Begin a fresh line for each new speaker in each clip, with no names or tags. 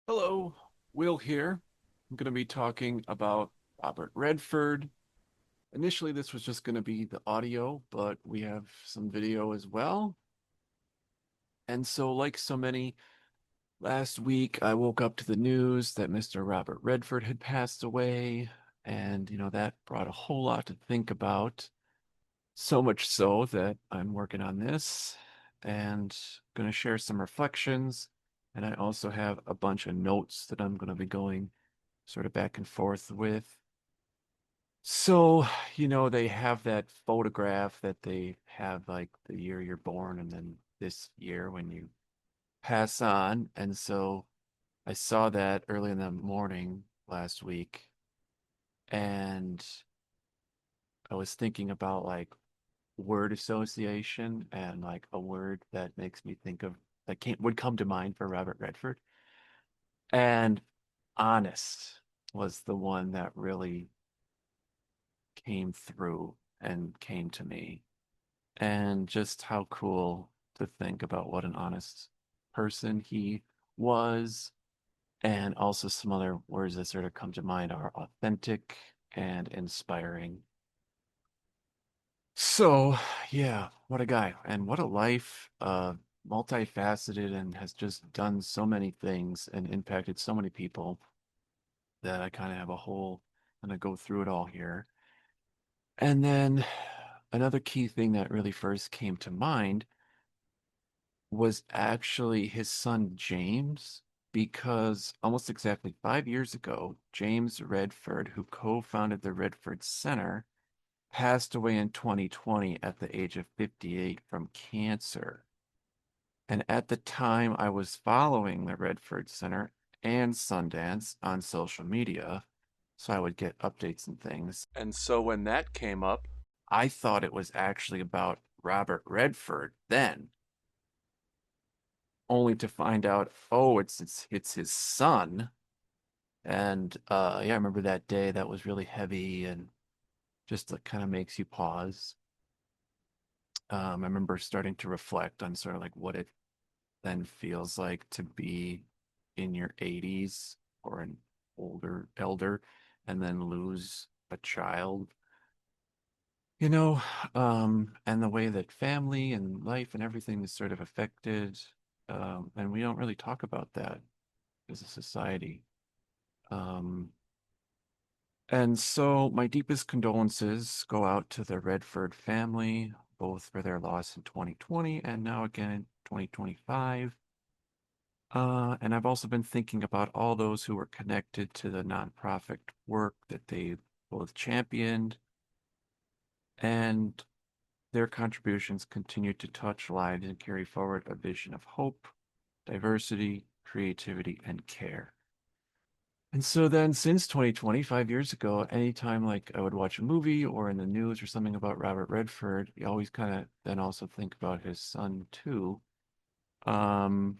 Hello, Will here. I'm going to be talking about Robert Redford. Initially, this was just going to be the audio, but we have some video as well. And so, like so many, last week I woke up to the news that Mr. Robert Redford had passed away. And, that brought a whole lot to think about. So much so that I'm working on this and going to share some reflections. And I also have a bunch of notes that I'm going to be going sort of back and forth with. So, they have that photograph that they have like the year you're born and then this year when you pass on. And so I saw that early in the morning last week and I was thinking about like word association and like a word that makes me think of that can't would come to mind for Robert Redford. And honest was the one that really came through and came to me. And just how cool to think about what an honest person he was. And also some other words that sort of come to mind are authentic and inspiring. So, yeah, what a guy and what a life, multifaceted and has just done so many things and impacted so many people that I kind of have a whole, I'm gonna go through it all here. And then another key thing that really first came to mind was actually his son James, because almost exactly 5 years ago, James Redford, who co-founded the Redford Center, passed away in 2020 at the age of 58 from cancer. And at the time, I was following the Redford Center and Sundance on social media, so I would get updates and things. And so when that came up, I thought it was actually about Robert Redford then, only to find out, oh, it's his son. And yeah, I remember that day that was really heavy and just like kind of makes you pause. I remember starting to reflect on sort of like what it then feels like to be in your 80s or an older elder and then lose a child, you know, and the way that family and life and everything is sort of affected. And we don't really talk about that as a society. Um, and so my deepest condolences go out to the Redford family, both for their loss in 2020 and now again in 2025. And I've also been thinking about all those who were connected to the nonprofit work that they both championed, and their contributions continue to touch lives and carry forward a vision of hope, diversity, creativity, and care. And so then since 2020, 5 years ago, anytime like I would watch a movie or in the news or something about Robert Redford, you always kind of then also think about his son too. Um,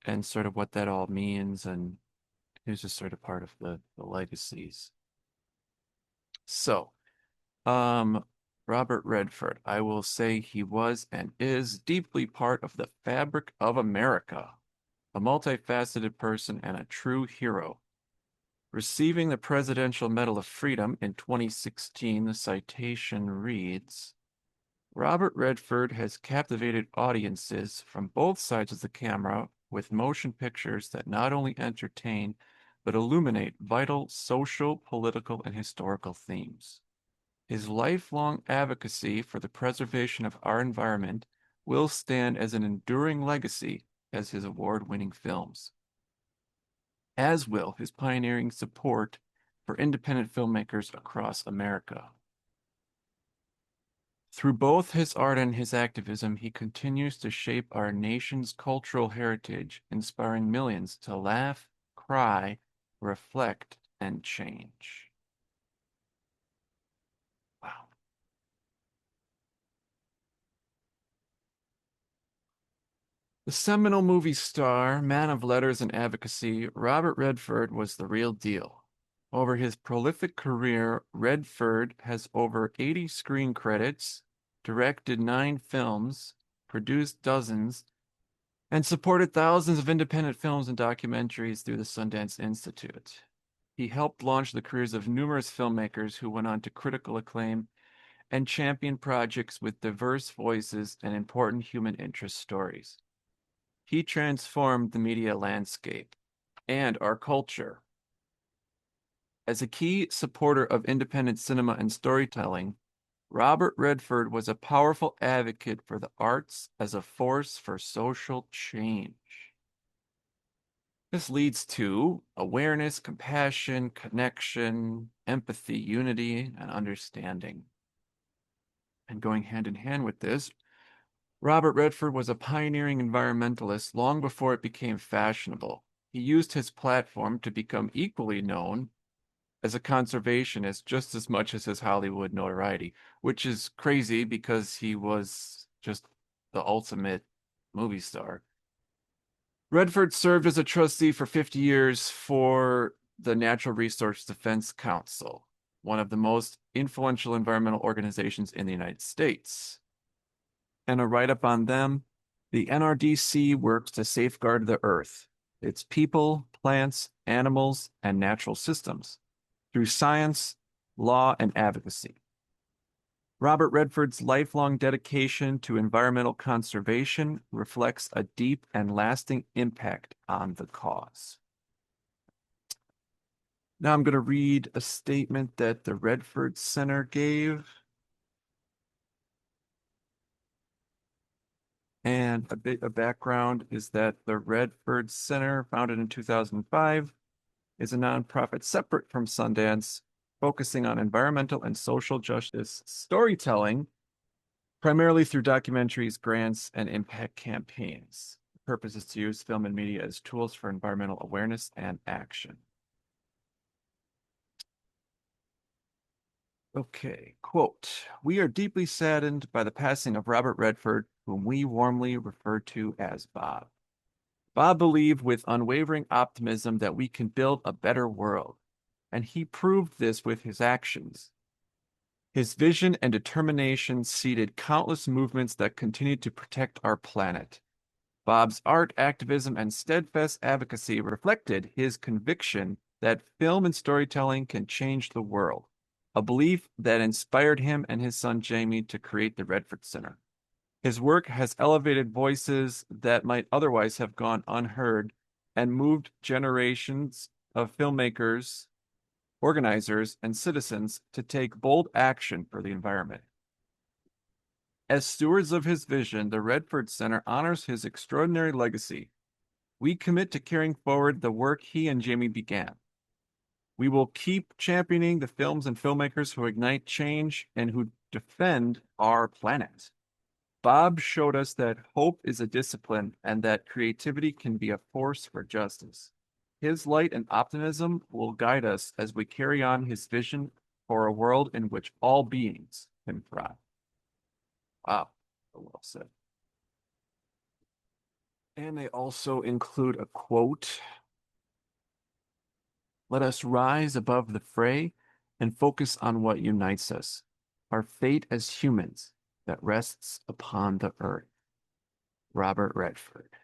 and sort of what that all means and who's just sort of part of the legacies. So, um, Robert Redford, I will say he was and is deeply part of the fabric of America, a multifaceted person and a true hero. Receiving the Presidential Medal of Freedom in 2016, the citation reads, Robert Redford has captivated audiences from both sides of the camera with motion pictures that not only entertain but illuminate vital social, political, and historical themes. His lifelong advocacy for the preservation of our environment will stand as an enduring legacy as his award-winning films, as will his pioneering support for independent filmmakers across America. Through both his art and his activism, he continues to shape our nation's cultural heritage, inspiring millions to laugh, cry, reflect, and change. Wow. The seminal movie star, man of letters and advocacy, Robert Redford was the real deal. Over his prolific career, Redford has over 80 screen credits, directed 9 films, produced dozens, and supported thousands of independent films and documentaries through the Sundance Institute. He helped launch the careers of numerous filmmakers who went on to critical acclaim and champion projects with diverse voices and important human interest stories. He transformed the media landscape and our culture. As a key supporter of independent cinema and storytelling, Robert Redford was a powerful advocate for the arts as a force for social change. This leads to awareness, compassion, connection, empathy, unity, and understanding. And going hand in hand with this, Robert Redford was a pioneering environmentalist long before it became fashionable. He used his platform to become equally known as a conservationist just as much as his Hollywood notoriety, which is crazy because he was just the ultimate movie star. Redford served as a trustee for 50 years for the Natural Resource Defense Council, one of the most influential environmental organizations in the United States. And a write-up on them, the NRDC works to safeguard the earth, its people, plants, animals, and natural systems through science, law, and advocacy. Robert Redford's lifelong dedication to environmental conservation reflects a deep and lasting impact on the cause. Now I'm going to read a statement that the Redford Center gave. And a bit of background is that the Redford Center, founded in 2005, is a nonprofit separate from Sundance, focusing on environmental and social justice storytelling, primarily through documentaries, grants, and impact campaigns. The purpose is to use film and media as tools for environmental awareness and action. Okay, quote, "We are deeply saddened by the passing of Robert Redford, whom we warmly refer to as Bob. Bob believed with unwavering optimism that we can build a better world, and he proved this with his actions. His vision and determination seeded countless movements that continue to protect our planet. Bob's art, activism, and steadfast advocacy reflected his conviction that film and storytelling can change the world, a belief that inspired him and his son Jamie to create the Redford Center. His work has elevated voices that might otherwise have gone unheard and moved generations of filmmakers, organizers, and citizens to take bold action for the environment. As stewards of his vision, the Redford Center honors his extraordinary legacy. We commit to carrying forward the work he and Jamie began. We will keep championing the films and filmmakers who ignite change and who defend our planet. Bob showed us that hope is a discipline and that creativity can be a force for justice. His light and optimism will guide us as we carry on his vision for a world in which all beings can thrive." Wow, well said. And they also include a quote: "Let us rise above the fray and focus on what unites us, our fate as humans that rests upon the earth." Robert Redford.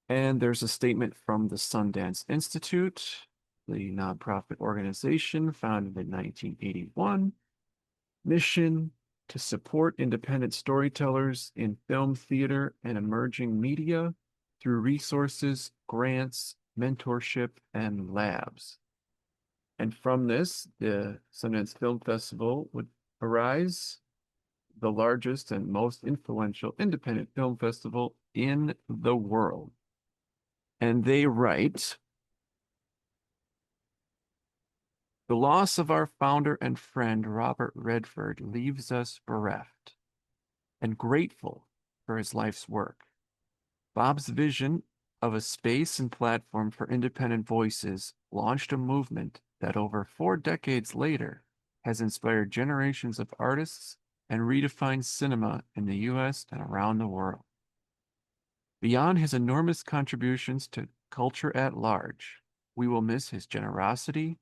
And there's a statement from the Sundance Institute, the nonprofit organization founded in 1981. Mission: to support independent storytellers in film, theater, and emerging media through resources, grants, mentorship, and labs. And from this, the Sundance Film Festival would arise, the largest and most influential independent film festival in the world. And they write, "The loss of our founder and friend, Robert Redford, leaves us bereft and grateful for his life's work. Bob's vision of a space and platform for independent voices launched a movement that over 4 decades later has inspired generations of artists and redefined cinema in the US and around the world. Beyond his enormous contributions to culture at large, we will miss his generosity,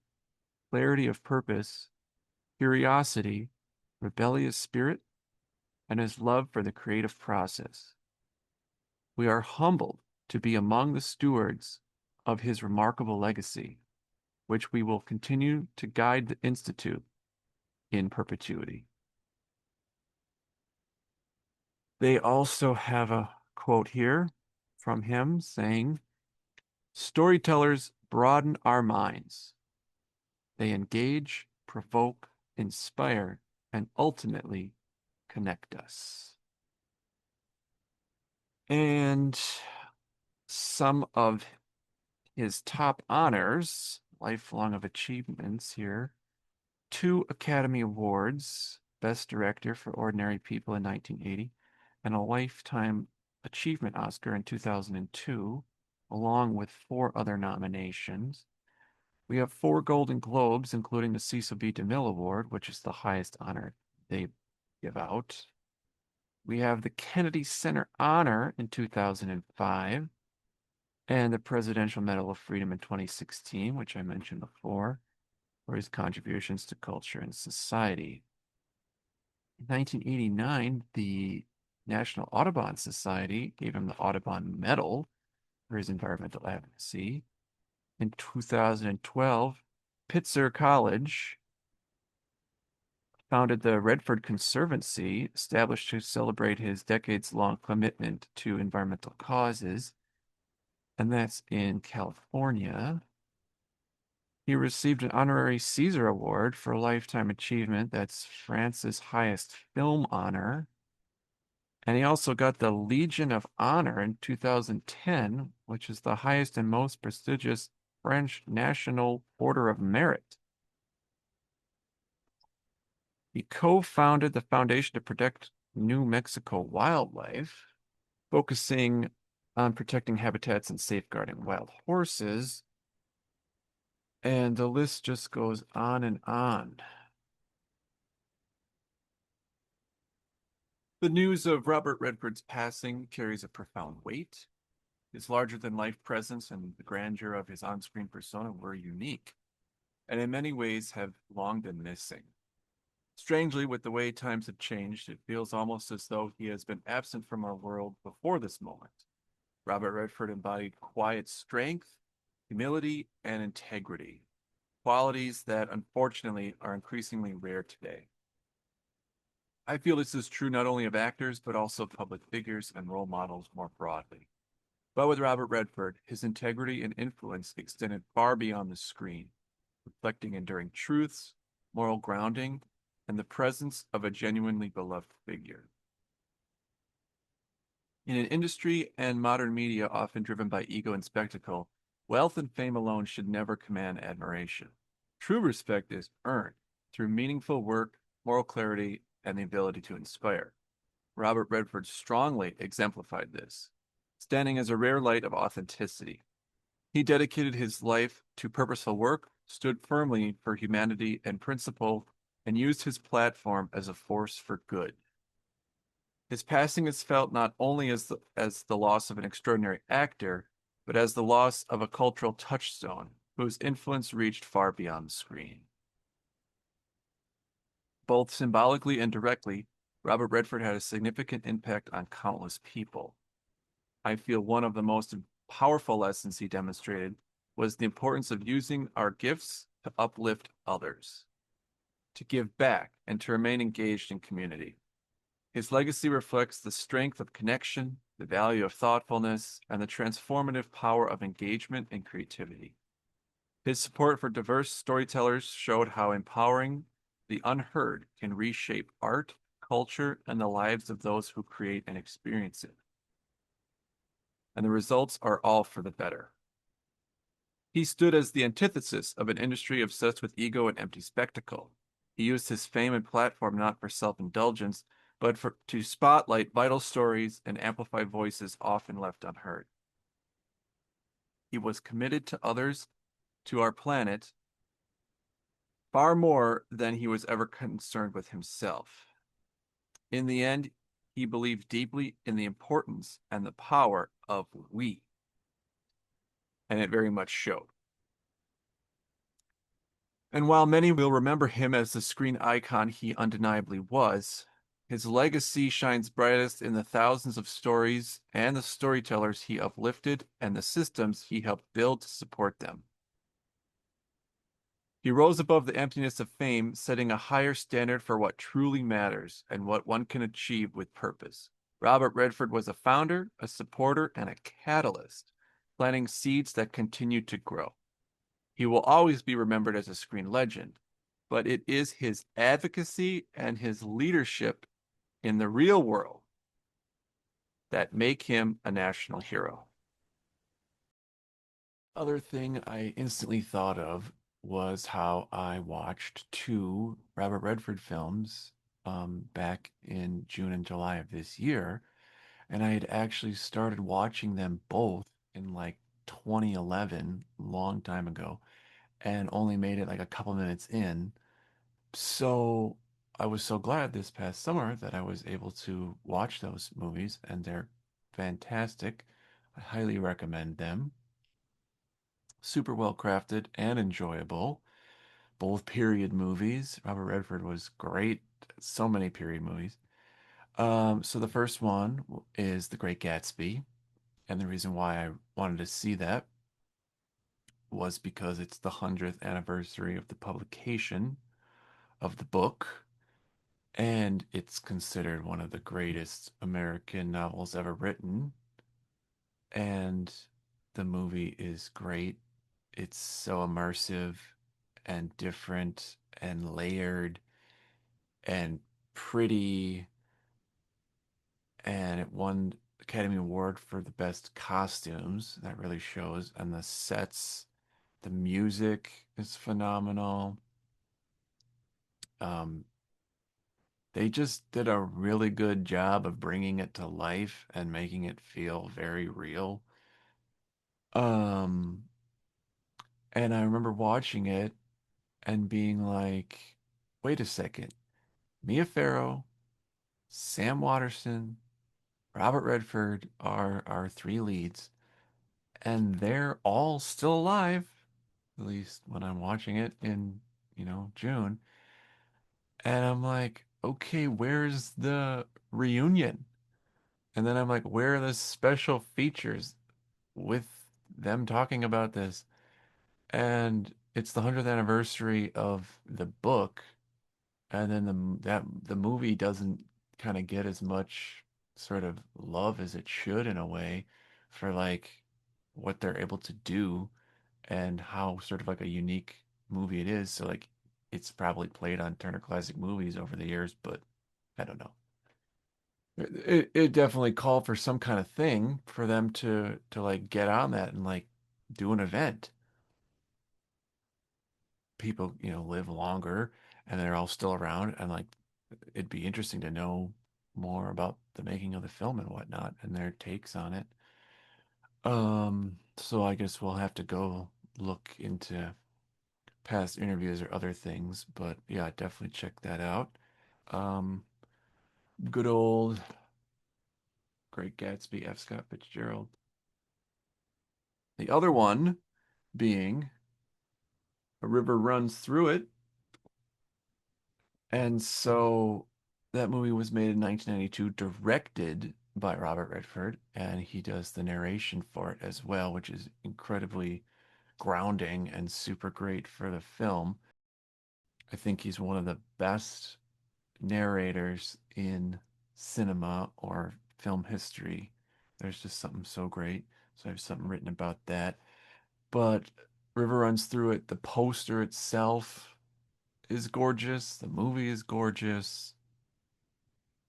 clarity of purpose, curiosity, rebellious spirit, and his love for the creative process. We are humbled to be among the stewards of his remarkable legacy, which we will continue to guide the Institute in perpetuity. They also have a quote here from him saying, storytellers broaden our minds. They engage, provoke, inspire, and ultimately connect us. And some of his top honors, lifelong of achievements here, 2 Academy Awards, Best Director for Ordinary People in 1980, and a Lifetime Achievement Oscar in 2002, along with 4 other nominations. We have 4 Golden Globes, including the Cecil B. DeMille Award, which is the highest honor they give out. We have the Kennedy Center Honor in 2005 and the Presidential Medal of Freedom in 2016, which I mentioned before, for his contributions to culture and society. In 1989, the National Audubon Society gave him the Audubon Medal for his environmental advocacy. In 2012, Pitzer College founded the Redford Conservancy, established to celebrate his decades-long commitment to environmental causes, and that's in California. He received an honorary Caesar Award for a lifetime achievement. That's France's highest film honor. And he also got the Legion of Honor in 2010, which is the highest and most prestigious French National Order of Merit. He co-founded the Foundation to Protect New Mexico Wildlife, focusing on protecting habitats and safeguarding wild horses. And the list just goes on and on. The news of Robert Redford's passing carries a profound weight. His larger-than-life presence and the grandeur of his on-screen persona were unique, and in many ways have long been missing. Strangely, with the way times have changed, it feels almost as though he has been absent from our world before this moment. Robert Redford embodied quiet strength, humility, and integrity, qualities that unfortunately are increasingly rare today. I feel this is true not only of actors, but also public figures and role models more broadly. But with Robert Redford, his integrity and influence extended far beyond the screen, reflecting enduring truths, moral grounding, and the presence of a genuinely beloved figure. In an industry and modern media often driven by ego and spectacle, wealth and fame alone should never command admiration. True respect is earned through meaningful work, moral clarity, and the ability to inspire. Robert Redford strongly exemplified this, standing as a rare light of authenticity. He dedicated his life to purposeful work, stood firmly for humanity and principle, and used his platform as a force for good. His passing is felt not only as the loss of an extraordinary actor, but as the loss of a cultural touchstone whose influence reached far beyond the screen. Both symbolically and directly, Robert Redford had a significant impact on countless people. I feel one of the most powerful lessons he demonstrated was the importance of using our gifts to uplift others, to give back, and to remain engaged in community. His legacy reflects the strength of connection, the value of thoughtfulness, and the transformative power of engagement and creativity. His support for diverse storytellers showed how empowering the unheard can reshape art, culture, and the lives of those who create and experience it. And the results are all for the better. He stood as the antithesis of an industry obsessed with ego and empty spectacle. He used his fame and platform not for self-indulgence, but to spotlight vital stories and amplify voices often left unheard. He was committed to others, to our planet, far more than he was ever concerned with himself. In the end, he believed deeply in the importance and the power of we, and it very much showed. And while many will remember him as the screen icon he undeniably was, His legacy shines brightest in the thousands of stories and the storytellers he uplifted and the systems he helped build to support them. He rose above the emptiness of fame, setting a higher standard for what truly matters and what one can achieve with purpose. Robert Redford was a founder, a supporter, and a catalyst, planting seeds that continue to grow. He will always be remembered as a screen legend, but it is his advocacy and his leadership in the real world that make him a national hero. Other thing I instantly thought of was how I watched two Robert Redford films back in June and July of this year. And I had actually started watching them both in like 2011, long time ago, and only made it like a couple minutes in. So I was so glad this past summer that I was able to watch those movies, and they're fantastic. I highly recommend them. Super well crafted and enjoyable. Both period movies. Robert Redford was great. So many period movies. So the first one is The Great Gatsby, and the reason why I wanted to see that was because it's the 100th anniversary of the publication of the book, and it's considered one of the greatest American novels ever written. And the movie is great. It's so immersive and different and layered and pretty, and it won Academy Award for the best costumes. That really shows. And the sets, the music is phenomenal. Um, they just did a really good job of bringing it to life and making it feel very real. Um, and I remember watching it and being like, wait a second, Mia Farrow, Sam Waterston, Robert Redford are our three leads, and they're all still alive, at least when I'm watching it in, June. And I'm like, okay, where's the reunion? And then I'm like, where are the special features with them talking about this? And it's the 100th anniversary of the book, and then the movie doesn't kind of get as much sort of love as it should in a way for like what they're able to do and how sort of like a unique movie it is. So like it's probably played on Turner Classic Movies over the years, but I don't know. It definitely called for some kind of thing for them to like get on that and like do an event. People, live longer and they're all still around, and like it'd be interesting to know more about the making of the film and whatnot and their takes on it. So I guess we'll have to go look into past interviews or other things, but yeah, definitely check that out. Um, Good old Great Gatsby, F. Scott Fitzgerald. The other one being A River Runs Through It. And so that movie was made in 1992, directed by Robert Redford, and he does the narration for it as well, which is incredibly grounding and super great for the film. I think he's one of the best narrators in cinema or film history. There's just something so great. So I have something written about that. But River Runs Through It, the poster itself is gorgeous. The movie is gorgeous.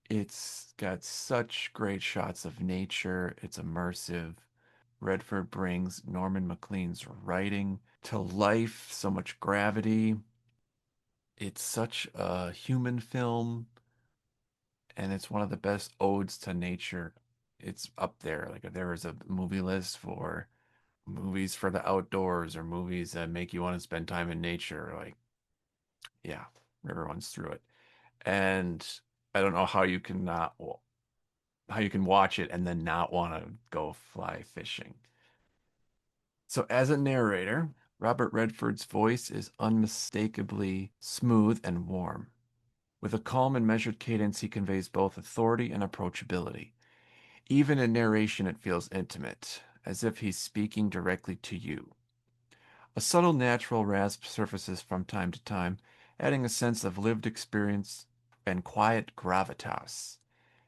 It's got such great shots of nature. It's immersive. Redford brings Norman MacLean's writing to life, so much gravity. It's such a human film, and it's one of the best odes to nature. It's up there. Like if there was a movie list for movies for the outdoors or movies that make you want to spend time in nature, like yeah, River runs through it. And I don't know how you can watch it and then not want to go fly fishing. So as a narrator, Robert Redford's voice is unmistakably smooth and warm. With a calm and measured cadence, he conveys both authority and approachability. Even in narration, it feels intimate, as if he's speaking directly to you. A subtle natural rasp surfaces from time to time, adding a sense of lived experience and quiet gravitas.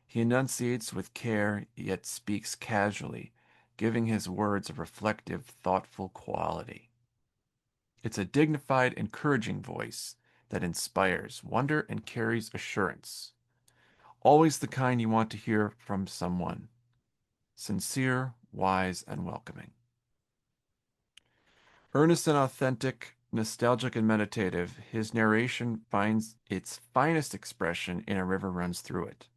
He enunciates with care, yet speaks casually, giving his words a reflective, thoughtful quality. It's a dignified, encouraging voice that inspires wonder and carries assurance. Always the kind you want to hear from someone. Sincere, wise, and welcoming. Earnest and authentic, nostalgic and meditative, his narration finds its finest expression in A River Runs Through It.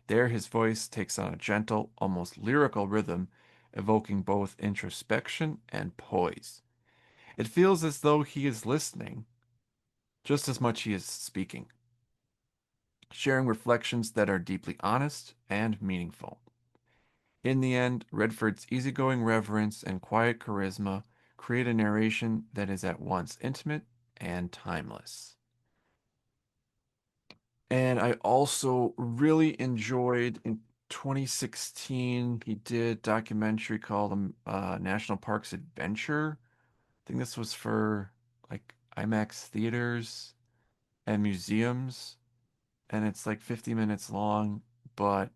There, his voice takes on a gentle, almost lyrical rhythm, evoking both introspection and poise. It feels as though he is listening just as much he is speaking, sharing reflections that are deeply honest and meaningful. In the end, Redford's easygoing reverence and quiet charisma create a narration that is at once intimate and timeless. And I also really enjoyed in 2016, he did a documentary called National Parks Adventure. I think this was for like IMAX theaters and museums. And it's like 50 minutes long, but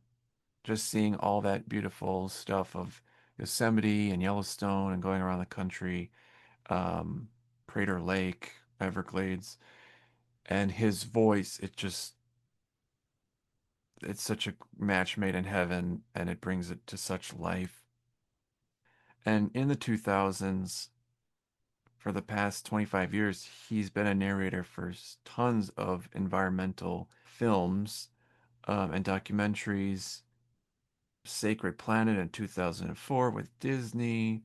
just seeing all that beautiful stuff of Yosemite and Yellowstone and going around the country, um, Crater Lake, Everglades, and his voice, it's such a match made in heaven and it brings it to such life. And in the 2000s, for the past 25 years, he's been a narrator for tons of environmental films and documentaries. Sacred Planet in 2004 with Disney.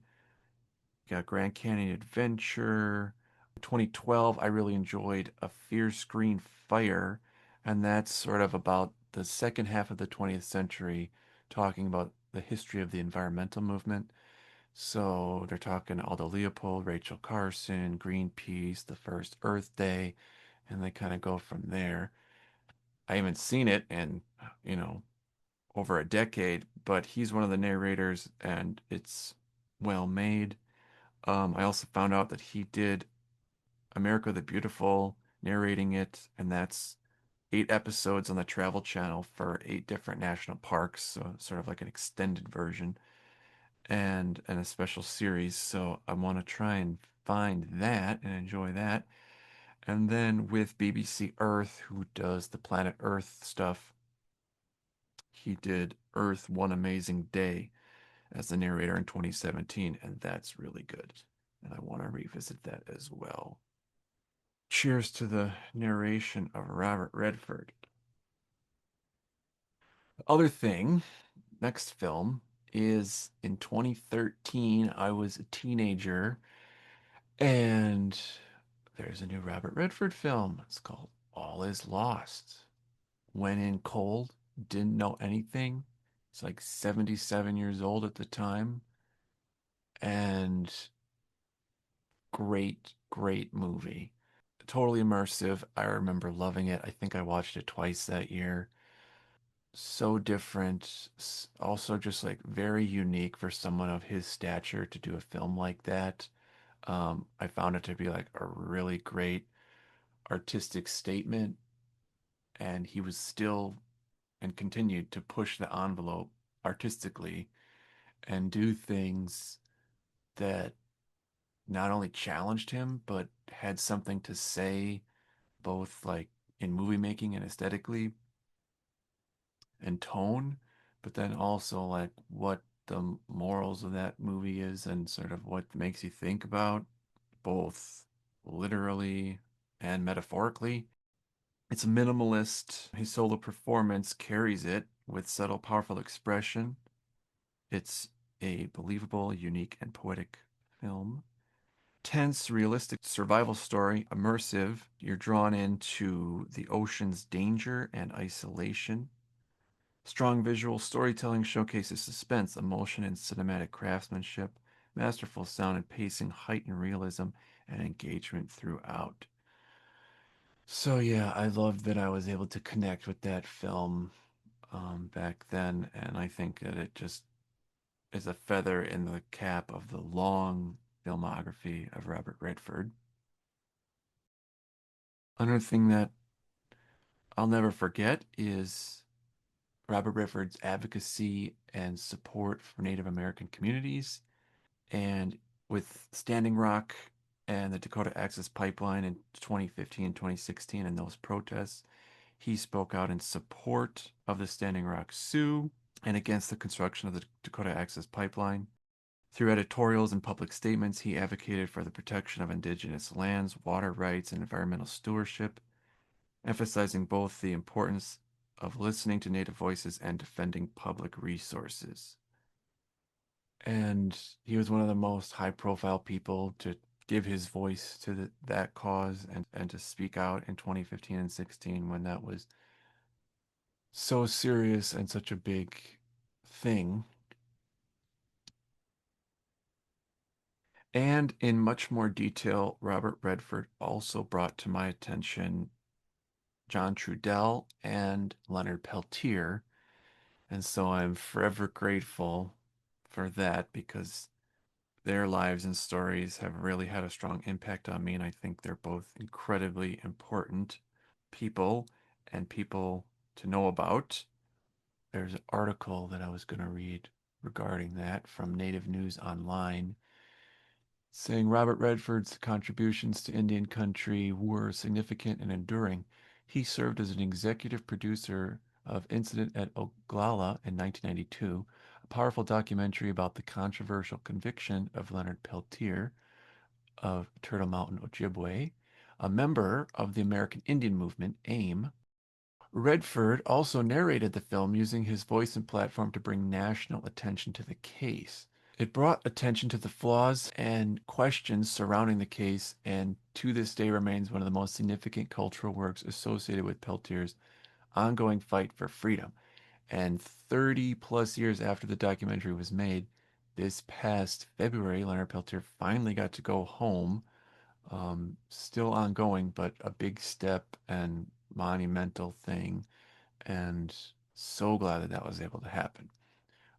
Got Grand Canyon Adventure. 2012, I really enjoyed A Fierce Green Fire, and that's sort of about the second half of the 20th century, talking about the history of the environmental movement. So they're talking Aldo Leopold, Rachel Carson, Greenpeace, the first Earth Day, and they kind of go from there. I haven't seen it in, you know, over a decade, but he's one of the narrators and it's well made. I also found out that he did America the Beautiful, narrating it, and that's 8 episodes on the Travel Channel for 8 different national parks, so sort of like an extended version and a special series. So I want to try and find that and enjoy that. And then with BBC Earth, who does the Planet Earth stuff, he did Earth One Amazing Day as the narrator in 2017, and that's really good. And I want to revisit that as well. Cheers to the narration of Robert Redford. The other thing, next film, is in 2013. I was a teenager, and there's a new Robert Redford film. It's called All Is Lost. Went in cold, didn't know anything. It's like 77 years old at the time, and great, great movie. Totally immersive. I remember loving it. I think I watched it twice that year. So different. Also, just like very unique for someone of his stature to do a film like that. I found it to be like a really great artistic statement, and he was still and continued to push the envelope artistically and do things that not only challenged him, but had something to say, both like in movie making and aesthetically and tone, but then also like what the morals of that movie is and sort of what makes you think about, both literally and metaphorically. It's minimalist. His solo performance carries it with subtle, powerful expression. It's a believable, unique, and poetic film. Tense, realistic survival story, immersive. You're drawn into the ocean's danger and isolation. Strong visual storytelling showcases suspense, emotion, and cinematic craftsmanship. Masterful sound and pacing heighten realism and engagement throughout. So yeah, I loved that I was able to connect with that film back then, and I think that it just is a feather in the cap of the long filmography of Robert Redford. Another thing that I'll never forget is Robert Redford's advocacy and support for Native American communities. And with Standing Rock and the Dakota Access Pipeline in 2015 and 2016 and those protests, he spoke out in support of the Standing Rock Sioux and against the construction of the Dakota Access Pipeline. Through editorials and public statements, he advocated for the protection of indigenous lands, water rights, and environmental stewardship, emphasizing both the importance of listening to Native voices and defending public resources. And he was one of the most high profile people to give his voice to that cause and to speak out in 2015 and 16 when that was so serious and such a big thing. And in much more detail, Robert Redford also brought to my attention John Trudell and Leonard Peltier. And so I'm forever grateful for that because their lives and stories have really had a strong impact on me. And I think they're both incredibly important people and people to know about. There's an article that I was going to read regarding that from Native News Online saying Robert Redford's contributions to Indian country were significant and enduring. He served as an executive producer of Incident at Oglala in 1992, a powerful documentary about the controversial conviction of Leonard Peltier of Turtle Mountain, Ojibwe, a member of the American Indian Movement, AIM. Redford also narrated the film using his voice and platform to bring national attention to the case. It brought attention to the flaws and questions surrounding the case, and to this day remains one of the most significant cultural works associated with Peltier's ongoing fight for freedom. And 30 plus years after the documentary was made, this past February, Leonard Peltier finally got to go home. Still ongoing, but a big step and monumental thing. And so glad that that was able to happen.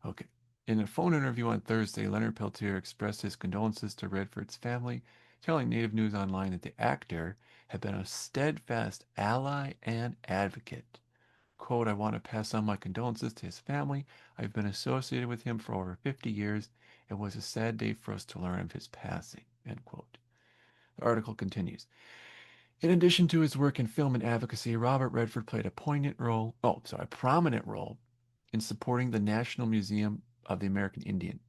Okay. In a phone interview on Thursday, Leonard Peltier expressed his condolences to Redford's family, telling Native News Online that the actor had been a steadfast ally and advocate. Quote, I want to pass on my condolences to his family. I've been associated with him for over 50 years. It was a sad day for us to learn of his passing. End quote. The article continues. In addition to his work in film and advocacy, Robert Redford played a prominent role in supporting the National Museum of the American Indian,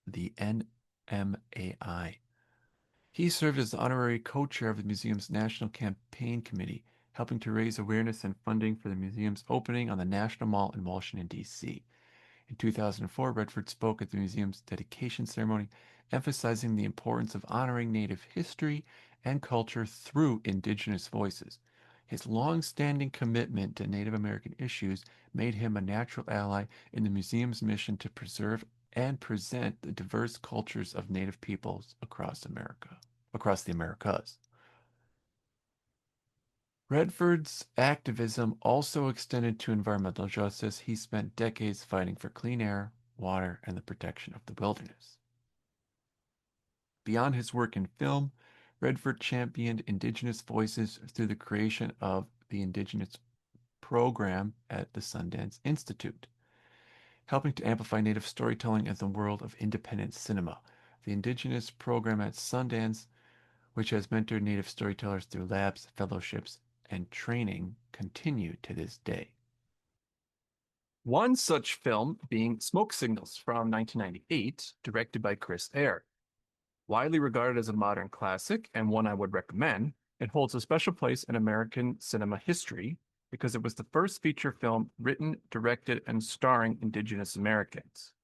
the NMAI. He served as the honorary co-chair of the museum's National Campaign Committee, helping to raise awareness and funding for the museum's opening on the National Mall in Washington, D.C. In 2004, Redford spoke at the museum's dedication ceremony, emphasizing the importance of honoring Native history and culture through Indigenous voices. His long-standing commitment to Native American issues made him a natural ally in the museum's mission to preserve and present the diverse cultures of Native peoples across the Americas. Redford's activism also extended to environmental justice. He spent decades fighting for clean air, water, and the protection of the wilderness. Beyond his work in film, Redford championed Indigenous voices through the creation of the Indigenous program at the Sundance Institute, helping to amplify Native storytelling in the world of independent cinema. The Indigenous program at Sundance, which has mentored Native storytellers through labs, fellowships, and training, continue to this day. One such film being Smoke Signals from 1998, directed by Chris Eyre. Widely regarded as a modern classic and one I would recommend, it holds a special place in American cinema history because it was the first feature film written, directed, and starring Indigenous Americans.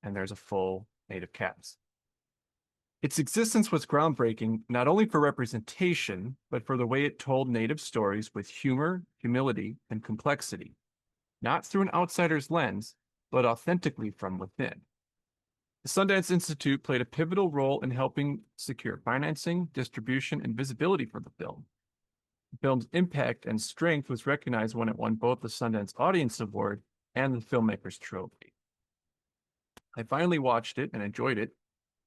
And there's a full Native cast. Its existence was groundbreaking not only for representation, but for the way it told Native stories with humor, humility, and complexity, not through an outsider's lens, but authentically from within. The Sundance Institute played a pivotal role in helping secure financing, distribution, and visibility for the film.
The film's impact and strength was recognized when it won both the Sundance Audience Award and the Filmmakers Trophy. I finally watched it and enjoyed it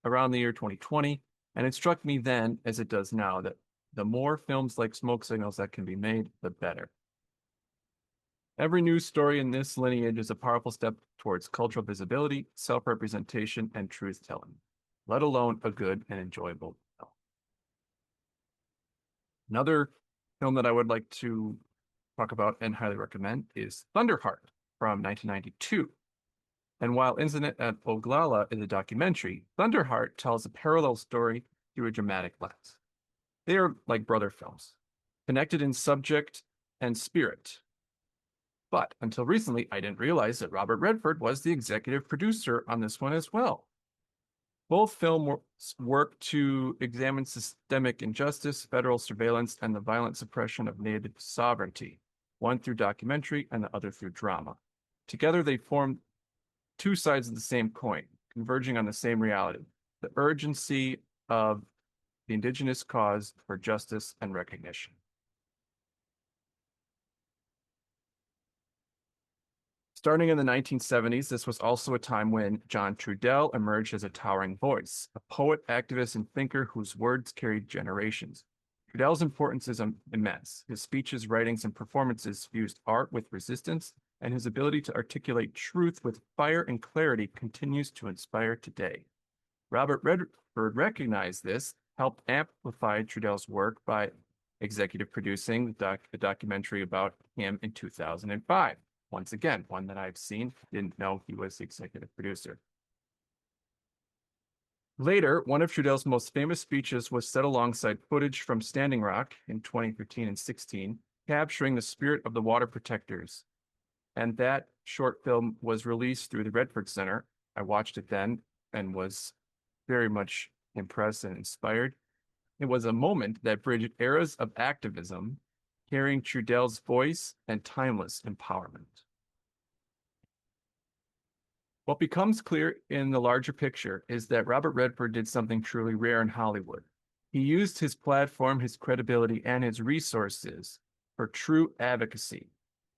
around the year 2020, and it struck me then, as it does now, that the more films like Smoke Signals that can be made, the better. Every news story in this lineage is a powerful step towards cultural visibility, self-representation, and truth-telling, let alone a good and enjoyable film. Another film that I would like to talk about and highly recommend is Thunderheart from 1992. And while Incident at Oglala is a documentary, Thunderheart tells a parallel story through a dramatic lens. They are like brother films, connected in subject and spirit. But until recently, I didn't realize that Robert Redford was the executive producer on this one as well. Both films work to examine systemic injustice, federal surveillance, and the violent suppression of native sovereignty, one through documentary and the other through drama. Together, they form two sides of the same coin, converging on the same reality, the urgency of the indigenous cause for justice and recognition. Starting in the 1970s, this was also a time when John Trudell emerged as a towering voice, a poet, activist, and thinker whose words carried generations. Trudell's importance is immense. His speeches, writings, and performances fused art with resistance, and his ability to articulate truth with fire and clarity continues to inspire today. Robert Redford recognized this, helped amplify Trudell's work by executive producing the documentary about him in 2005. Once again, one that I've seen, didn't know he was the executive producer. Later, one of Trudell's most famous speeches was set alongside footage from Standing Rock in 2015 and 16, capturing the spirit of the water protectors. And that short film was released through the Redford Center. I watched it then and was very much impressed and inspired. It was a moment that bridged eras of activism, carrying Trudell's voice and timeless empowerment. What becomes clear in the larger picture is that Robert Redford did something truly rare in Hollywood. He used his platform, his credibility, and his resources for true advocacy.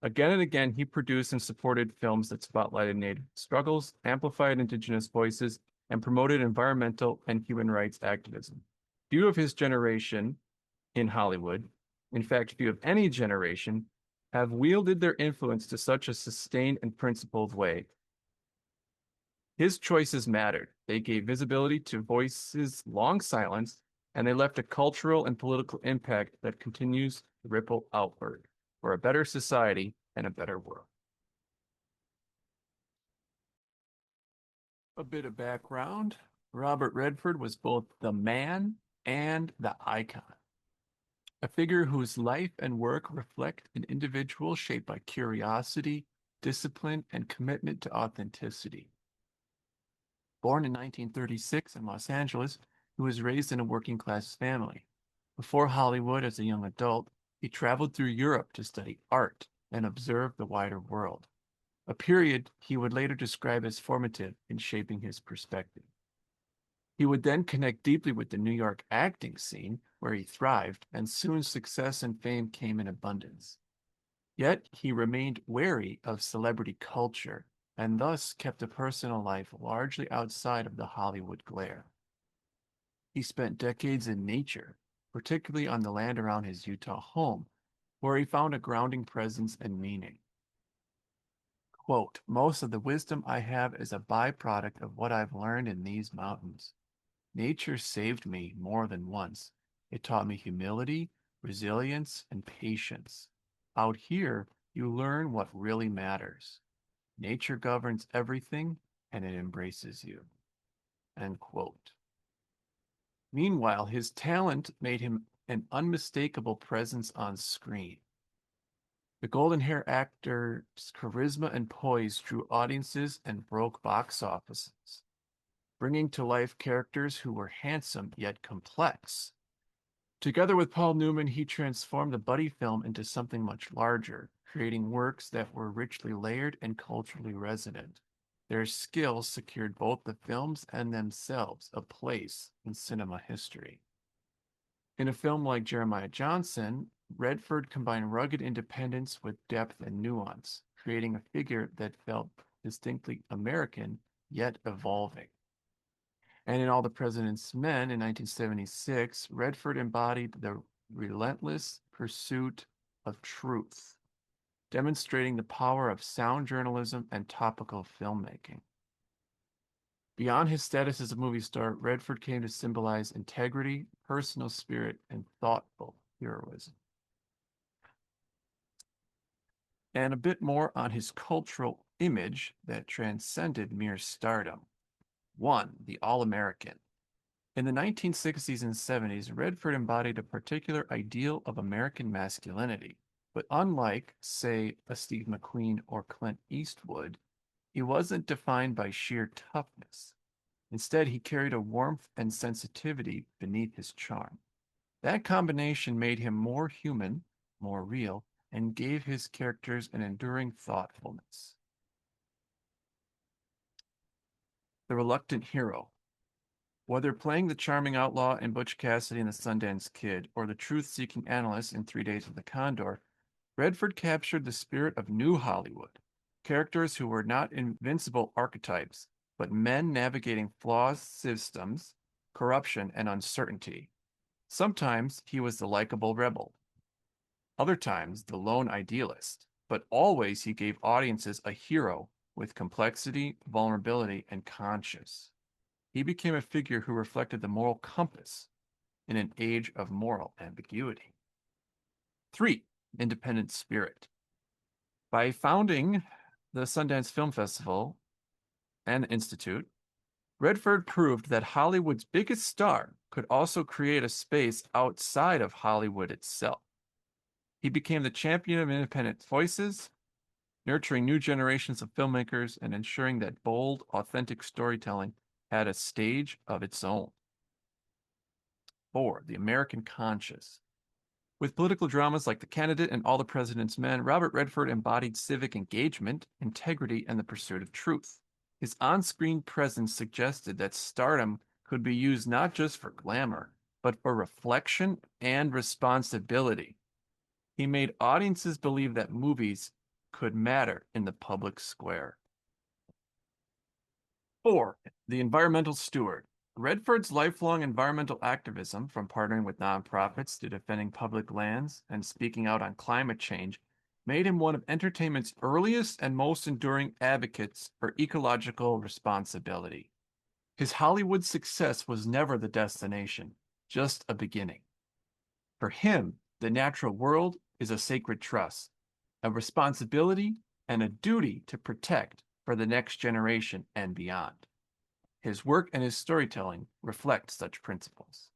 Again and again, he produced and supported films that spotlighted Native struggles, amplified Indigenous voices, and promoted environmental and human rights activism. Few of his generation in Hollywood, in fact, few of any generation, have wielded their influence to such a sustained and principled way. His choices mattered. They gave visibility to voices long silenced, and they left a cultural and political impact that continues to ripple outward for a better society and a better world. A bit of background. Robert Redford was both the man and the icon, a figure whose life and work reflect an individual shaped by curiosity, discipline, and commitment to authenticity. Born in 1936 in Los Angeles, he was raised in a working-class family. Before Hollywood as a young adult, he traveled through Europe to study art and observe the wider world, a period he would later describe as formative in shaping his perspective. He would then connect deeply with the New York acting scene, where he thrived, and soon success and fame came in abundance. Yet he remained wary of celebrity culture and thus kept a personal life largely outside of the Hollywood glare. He spent decades in nature, particularly on the land around his Utah home, where he found a grounding presence and meaning. Quote, "Most of the wisdom I have is a byproduct of what I've learned in these mountains. Nature saved me more than once. It taught me humility, resilience, and patience. Out here, you learn what really matters. Nature governs everything, and it embraces you." End quote. Meanwhile, his talent made him an unmistakable presence on screen. The golden hair actor's charisma and poise drew audiences and broke box offices, bringing to life characters who were handsome yet complex. Together with Paul Newman, he transformed the buddy film into something much larger, creating works that were richly layered and culturally resonant. Their skills secured both the films and themselves a place in cinema history. In a film like Jeremiah Johnson, Redford combined rugged independence with depth and nuance, creating a figure that felt distinctly American yet evolving. And in All the President's Men in 1976, Redford embodied the relentless pursuit of truth, demonstrating the power of sound journalism and topical filmmaking. Beyond his status as a movie star, Redford came to symbolize integrity, personal spirit, and thoughtful heroism. And a bit more on his cultural image that transcended mere stardom. One, the All-American. In the 1960s and 70s, Redford embodied a particular ideal of American masculinity. But unlike, say, a Steve McQueen or Clint Eastwood, he wasn't defined by sheer toughness. Instead, he carried a warmth and sensitivity beneath his charm. That combination made him more human, more real, and gave his characters an enduring thoughtfulness. The reluctant hero. Whether playing the charming outlaw in Butch Cassidy and the Sundance Kid or the truth-seeking analyst in 3 Days of the Condor, Redford captured the spirit of New Hollywood, characters who were not invincible archetypes, but men navigating flawed systems, corruption, and uncertainty. Sometimes he was the likable rebel, other times the lone idealist, but always he gave audiences a hero with complexity, vulnerability, and conscience. He became a figure who reflected the moral compass in an age of moral ambiguity. 3. Independent spirit. By founding the Sundance Film Festival and Institute, Redford proved that Hollywood's biggest star could also create a space outside of Hollywood itself. He became the champion of independent voices, nurturing new generations of filmmakers and ensuring that bold, authentic storytelling had a stage of its own. 4. The American conscience. With political dramas like The Candidate and All the President's Men, Robert Redford embodied civic engagement, integrity, and the pursuit of truth. His on-screen presence suggested that stardom could be used not just for glamour, but for reflection and responsibility. He made audiences believe that movies could matter in the public square. 4. The environmental steward. Redford's lifelong environmental activism, from partnering with nonprofits to defending public lands and speaking out on climate change, made him one of entertainment's earliest and most enduring advocates for ecological responsibility. His Hollywood success was never the destination, just a beginning. For him, the natural world is a sacred trust, a responsibility, and a duty to protect for the next generation and beyond. His work and his storytelling reflect such principles.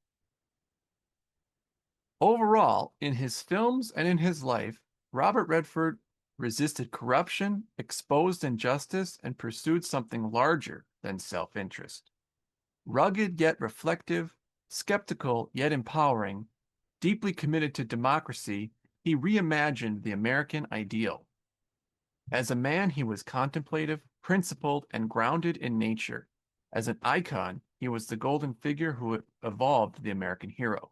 Overall, in his films and in his life, Robert Redford resisted corruption, exposed injustice, and pursued something larger than self-interest. Rugged yet reflective, skeptical yet empowering, deeply committed to democracy, he reimagined the American ideal. As a man, he was contemplative, principled, and grounded in nature. As an icon, he was the golden figure who evolved the American hero.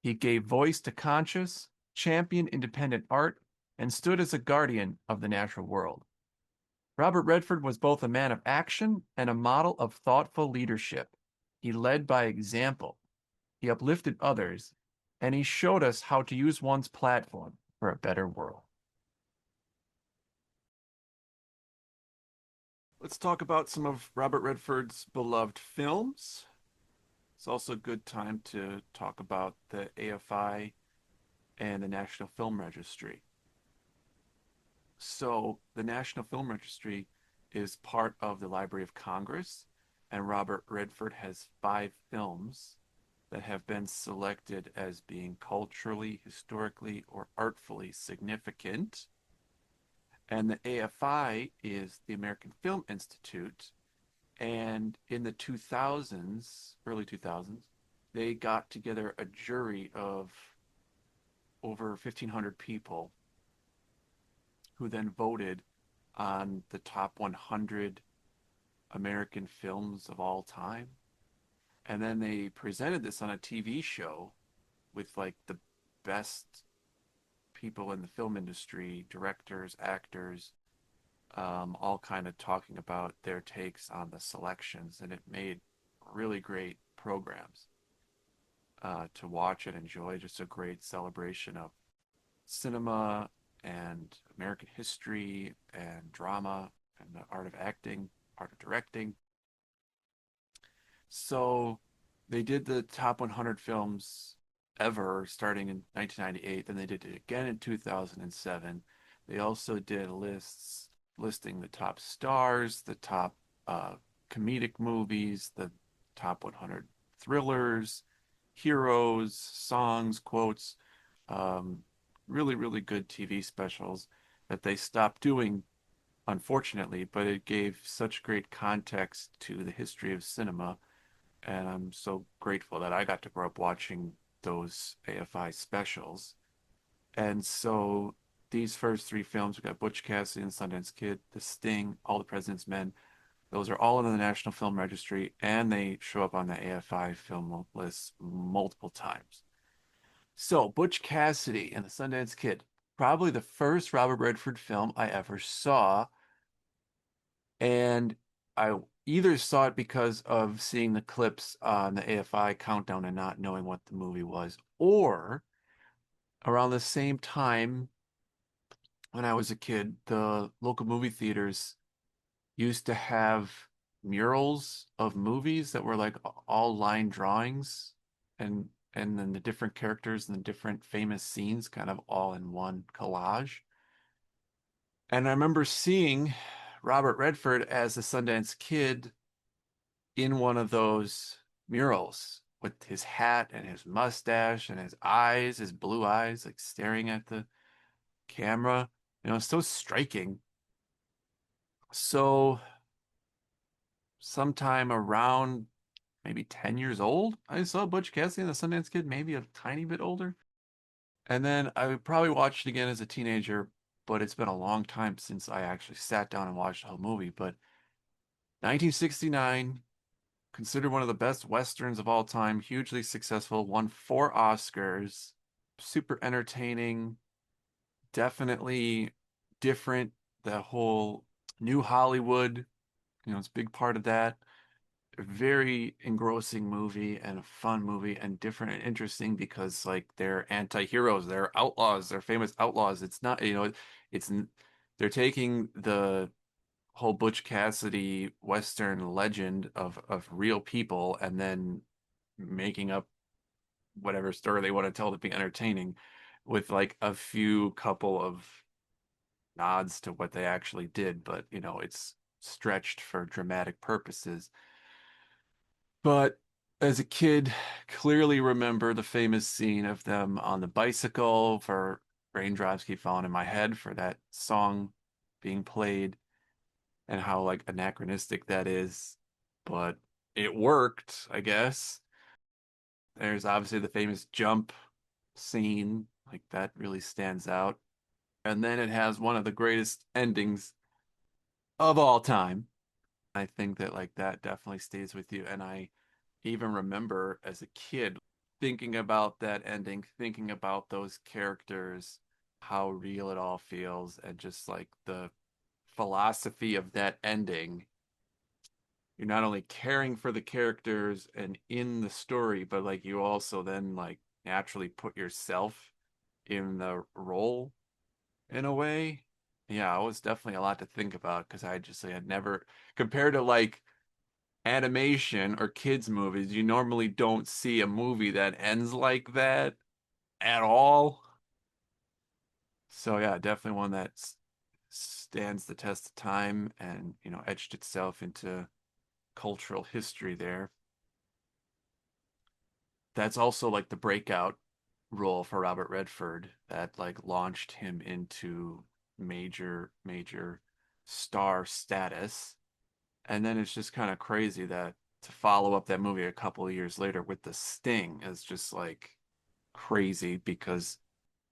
He gave voice to conscience, championed independent art, and stood as a guardian of the natural world. Robert Redford was both a man of action and a model of thoughtful leadership. He led by example, he uplifted others, and he showed us how to use one's platform for a better world. Let's talk about some of Robert Redford's beloved films. It's also a good time to talk about the AFI and the National Film Registry. So, the National Film Registry is part of the Library of Congress, and Robert Redford has 5 films that have been selected as being culturally, historically, or artfully significant. And the AFI is the American Film Institute. And in the 2000s, early 2000s, they got together a jury of over 1,500 people who then voted on the top 100 American films of all time. And then they presented this on a TV show with like the best
people in the film industry, directors, actors, all kind of talking about their takes on the selections, and it made really great programs to watch and enjoy. Just a great celebration of cinema and American history and drama and the art of acting, art of directing. So they did the top 100 films ever starting in 1998. Then they did it again in 2007. They also did lists listing the top stars, the top uh, comedic movies, the top 100 thrillers, heroes, songs, quotes. Um, really, really good TV specials that they stopped doing, unfortunately, but it gave such great context to the history of cinema, and I'm so grateful that I got to grow up watching those AFI specials. And so these first three films, we got Butch Cassidy and Sundance Kid, The Sting, All the President's Men. Those are all in the National Film Registry, and they show up on the AFI film list multiple times. So Butch Cassidy and the Sundance Kid, probably the first Robert Redford film I ever saw, and I either saw it because of seeing the clips on the AFI countdown and not knowing what the movie was, or around the same time when I was a kid, the local movie theaters used to have murals of movies that were like all line drawings and then the different characters and the different famous scenes kind of all in one collage. And I remember seeing Robert Redford as a Sundance Kid in one of those murals with his hat and his mustache and his eyes, his blue eyes, like staring at the camera. So striking. So, sometime around maybe 10 years old, I saw Butch Cassidy and the Sundance Kid, maybe a tiny bit older. And then I probably watched it again as a teenager, but it's been a long time since I actually sat down and watched the whole movie. But 1969, considered one of the best westerns of all time, hugely successful, won 4 Oscars, super entertaining, definitely different. The whole new Hollywood, it's a big part of that. A very engrossing movie and a fun movie and different and interesting because like they're anti-heroes, they're outlaws, they're famous outlaws. It's not, it's they're taking the whole Butch Cassidy Western legend of real people and then making up whatever story they want to tell to be entertaining with like a few couple of nods to what they actually did, but it's stretched for dramatic purposes. But as a kid, clearly remember the famous scene of them on the bicycle for Raindrops Keep Falling in My Head for that song being played and how like anachronistic that is. But it worked, I guess. There's obviously the famous jump scene, like that really stands out. And then it has one of the greatest endings of all time. I think that like that definitely stays with you. And I even remember as a kid thinking about that ending, thinking about those characters, how real it all feels, and just like the philosophy of that ending. You're not only caring for the characters and in the story, but like you also then like naturally put yourself in the role in a way. Yeah, it was definitely a lot to think about because I just like, had never compared to like animation or kids movies, you normally don't see a movie that ends like that at all. So yeah, definitely one that stands the test of time and, etched itself into cultural history there. That's also like the breakout role for Robert Redford that like launched him into major star status. And then it's just kind of crazy that to follow up that movie a couple of years later with The Sting is just like crazy because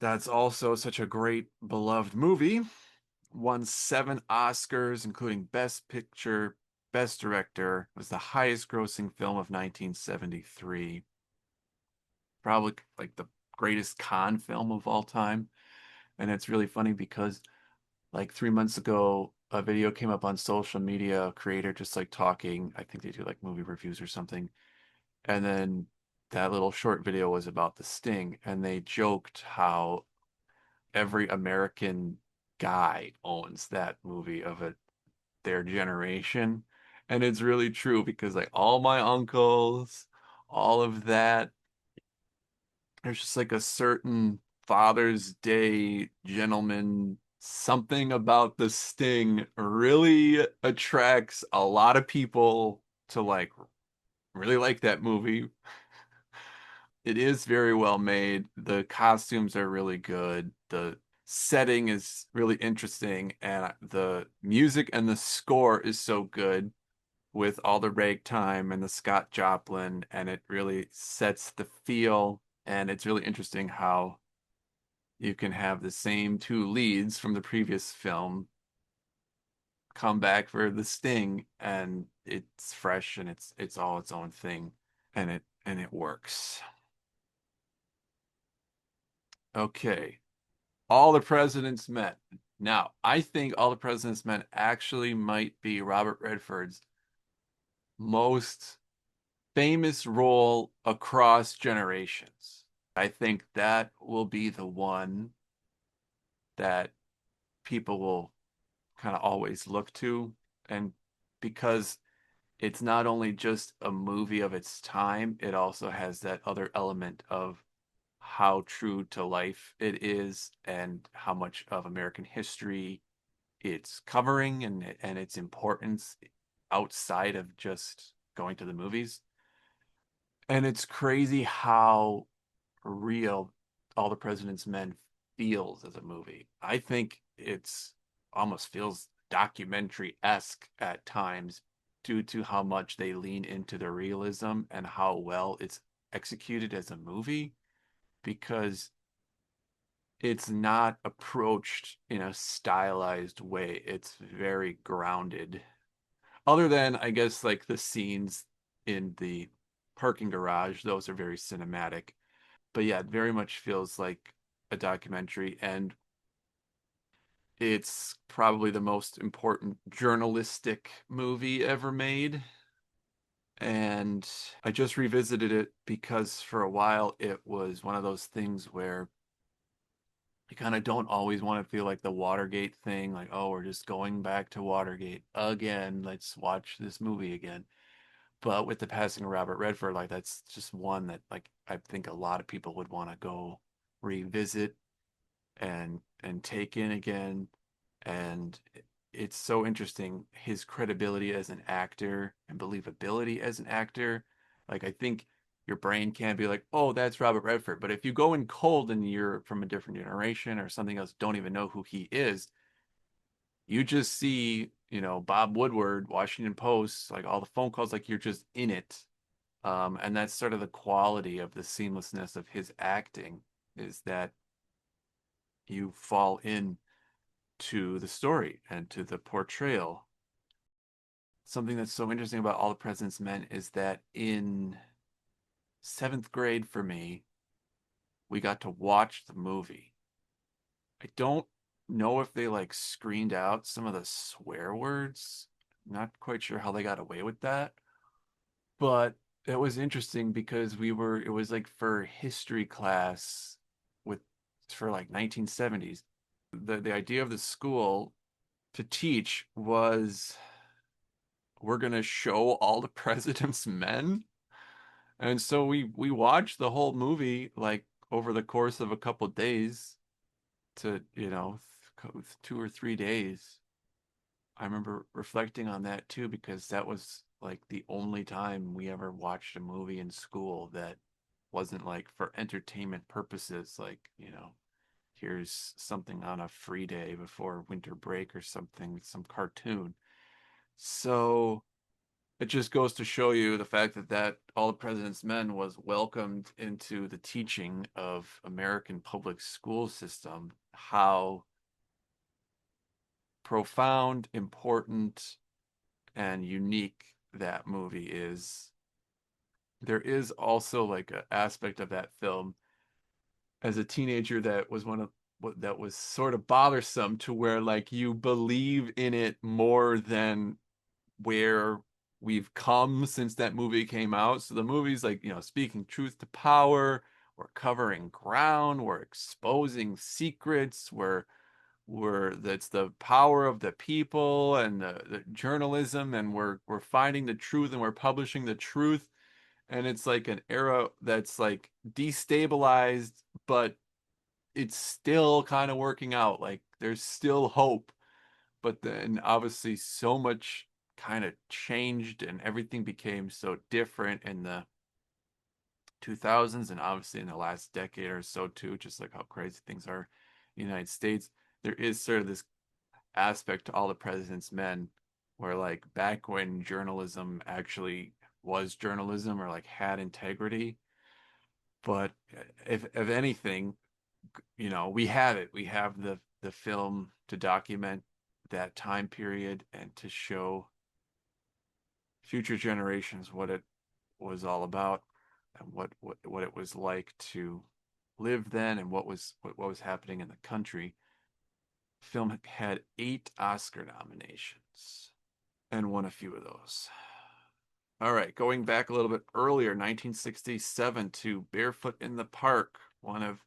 that's also such a great beloved movie. Won 7 Oscars, including Best Picture, Best Director, was the highest grossing film of 1973. Probably like the greatest con film of all time.
And it's really funny because like 3 months ago, a video came up on social media, a creator just like talking. I think they do like movie reviews or something. And then that little short video was about The Sting, and they joked how every American guy owns that movie of their generation. And it's really true because like all my uncles, all of that, there's just like a certain Father's Day gentleman, something about The Sting really attracts a lot of people to like really like that movie. It is very well made. The costumes are really good. The setting is really interesting, and the music and the score is so good with all the ragtime and the Scott Joplin, and it really sets the feel. And it's really interesting how you can have the same two leads from the previous film come back for the Sting, and it's fresh and it's all its own thing, and it works. Okay. All the President's Men. Now, I think All the President's Men actually might be Robert Redford's most famous role across generations. I think that will be the one that people will kind of always look to. And because it's not only just a movie of its time, it also has that other element of how true to life it is and how much of American history it's covering and its importance outside of just going to the movies. And it's crazy how real All the President's Men feels as a movie. I think it's almost feels documentary-esque at times due to how much they lean into the realism and how well it's executed as a movie because it's not approached in a stylized way. It's very grounded. Other than, I guess, like the scenes in the parking garage, those are very cinematic. But yeah, it very much feels like a documentary, and it's probably the most important journalistic movie ever made. And I just revisited it because for a while it was one of those things where you kind of don't always want to feel like the Watergate thing, like, oh, we're just going back to Watergate again. Let's watch this movie again. But with the passing of Robert Redford, like that's just one that like I think a lot of people would want to go revisit and take in again. And it's so interesting his credibility as an actor and believability as an actor. Like I think your brain can be like, oh, that's Robert Redford. But if you go in cold and you're from a different generation or something else, don't even know who he is, you just see, Bob Woodward, Washington Post, like all the phone calls, like you're just in it. And that's sort of the quality of the seamlessness of his acting is that you fall in to the story and to the portrayal. Something that's so interesting about All the President's Men is that in seventh grade for me, we got to watch the movie. I don't know if they like screened out some of the swear words. Not quite sure how they got away with that, but it was interesting because it was like for history class with for like 1970s. The idea of the school to teach was we're gonna show all the president's men. And so we watched the whole movie like over the course of a couple of days to, 2 or 3 days. I remember reflecting on that too because that was like the only time we ever watched a movie in school that wasn't like for entertainment purposes, like, here's something on a free day before winter break or something, some cartoon. So it just goes to show you the fact that All the President's Men was welcomed into the teaching of American public school system, how profound, important, and unique that movie is. There is also like an aspect of that film as a teenager that was one of that was sort of bothersome to where like you believe in it more than where we've come since that movie came out. So the movie's like, speaking truth to power, we're covering ground, we're exposing secrets, we're that's the power of the people and the journalism, and we're finding the truth and we're publishing the truth. And it's like an era that's like destabilized, but it's still kind of working out. Like there's still hope, but then obviously so much kind of changed and everything became so different in the 2000s and obviously in the last decade or so too, just like how crazy things are in the United States. There is sort of this aspect to All the President's Men where like back when journalism actually was journalism or like had integrity, but if anything, we have it. We have the film to document that time period and to show future generations what it was all about and what it was like to live then and what was happening in the country. The film had 8 Oscar nominations and won a few of those. All right, going back a little bit earlier, 1967 to Barefoot in the Park, one of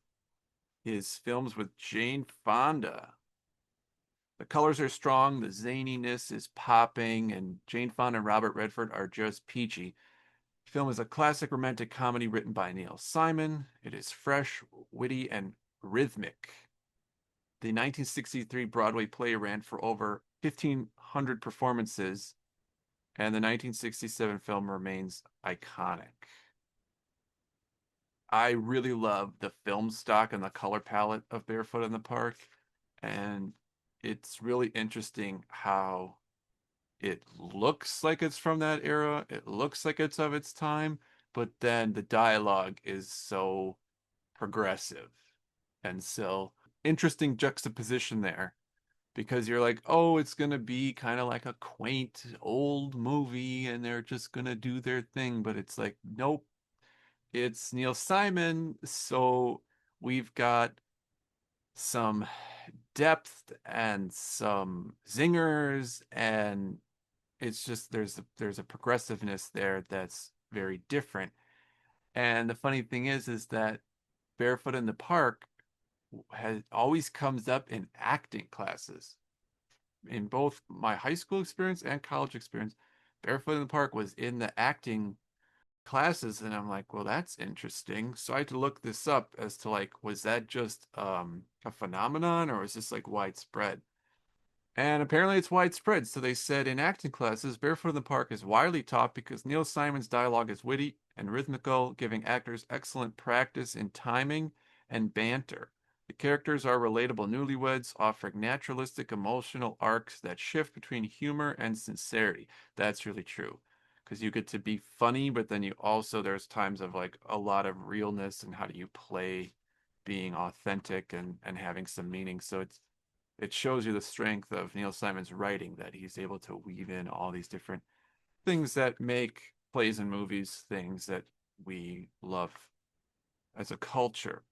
his films with Jane Fonda. The colors are strong, the zaniness is popping, and Jane Fonda and Robert Redford are just peachy. The film is a classic romantic comedy written by Neil Simon. It is fresh, witty, and rhythmic. The 1963 Broadway play ran for over 1,500 performances, and the 1967 film remains iconic. I really love the film stock and the color palette of Barefoot in the Park, and it's really interesting how it looks like it's from that era. It looks like it's of its time, but then the dialogue is so progressive. And so interesting juxtaposition there because you're like, oh, it's going to be kind of like a quaint old movie and they're just going to do their thing. But it's like, nope, it's Neil Simon. So we've got some depth and some zingers, and it's just there's a progressiveness there that's very different. And the funny thing is that Barefoot in the Park has always comes up in acting classes. In both my high school experience and college experience, Barefoot in the Park was in the acting classes, and I'm like, well, that's interesting. So I had to look this up as to like, was that just a phenomenon or is this like widespread? And apparently it's widespread. So they said in acting classes, Barefoot in the Park is widely taught because Neil Simon's dialogue is witty and rhythmical, giving actors excellent practice in timing and banter. The characters are relatable newlyweds, offering naturalistic emotional arcs that shift between humor and sincerity. That's really true. Because you get to be funny, but then you also, there's times of like a lot of realness and how do you play being authentic and having some meaning. So it shows you the strength of Neil Simon's writing that he's able to weave in all these different things that make plays and movies things that we love as a culture.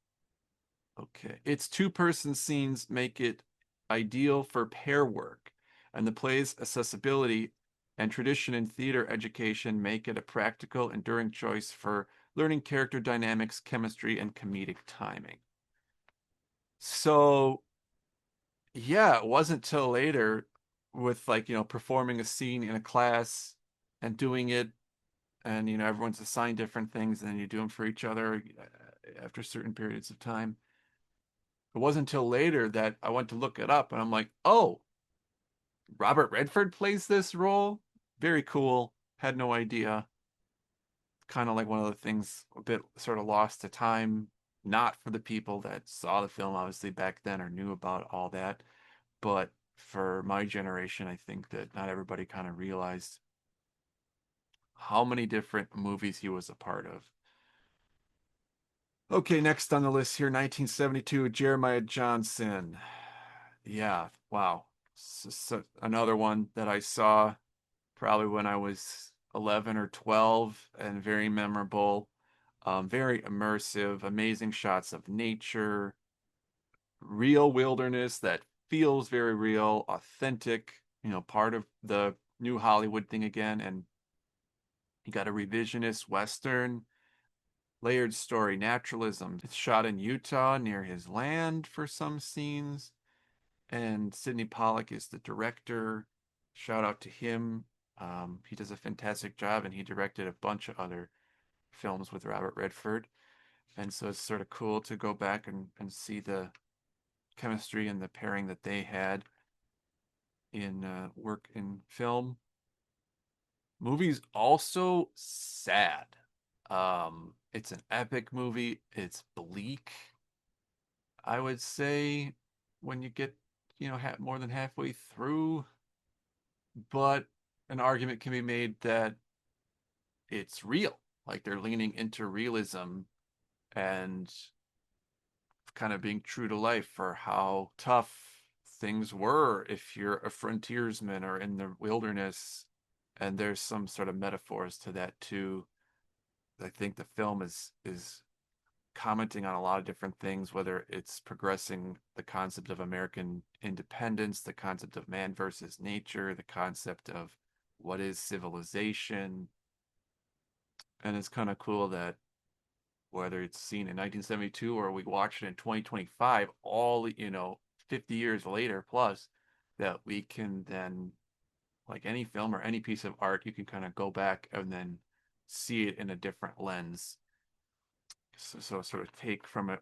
Okay. Its two-person scenes make it ideal for pair work, and the play's accessibility and tradition in theater education make it a practical, enduring choice for learning character dynamics, chemistry, and comedic timing. So yeah, it wasn't till later with like, performing a scene in a class and doing it and everyone's assigned different things and then you do them for each other after certain periods of time. It wasn't until later that I went to look it up and I'm like, "Oh, Robert Redford plays this role? Very cool. Had no idea." Kind of like one of the things a bit sort of lost to time, not for the people that saw the film obviously back then or knew about all that. But for my generation, I think that not everybody kind of realized how many different movies he was a part of. Okay, next on the list here, 1972, Jeremiah Johnson. Yeah, wow. Another one that I saw probably when I was 11 or 12 and very memorable, very immersive, amazing shots of nature, real wilderness that feels very real, authentic, part of the new Hollywood thing again. And you got a revisionist Western, layered story, naturalism. It's shot in Utah near his land for some scenes. And Sidney Pollack is the director. Shout out to him. He does a fantastic job, and he directed a bunch of other films with Robert Redford. And so it's sort of cool to go back and see the chemistry and the pairing that they had in work in film. Movie's also sad. It's an epic movie. It's bleak, I would say, when you get, more than halfway through. But an argument can be made that it's real. Like they're leaning into realism and kind of being true to life for how tough things were if you're a frontiersman or in the wilderness. And there's some sort of metaphors to that too. I think the film is commenting on a lot of different things, whether it's progressing the concept of American independence, the concept of man versus nature, the concept of what is civilization. And it's kind of cool that whether it's seen in 1972 or we watch it in 2025, all, 50 years later plus, that we can then, like any film or any piece of art, you can kind of go back and then see it in a different lens. So sort of take from it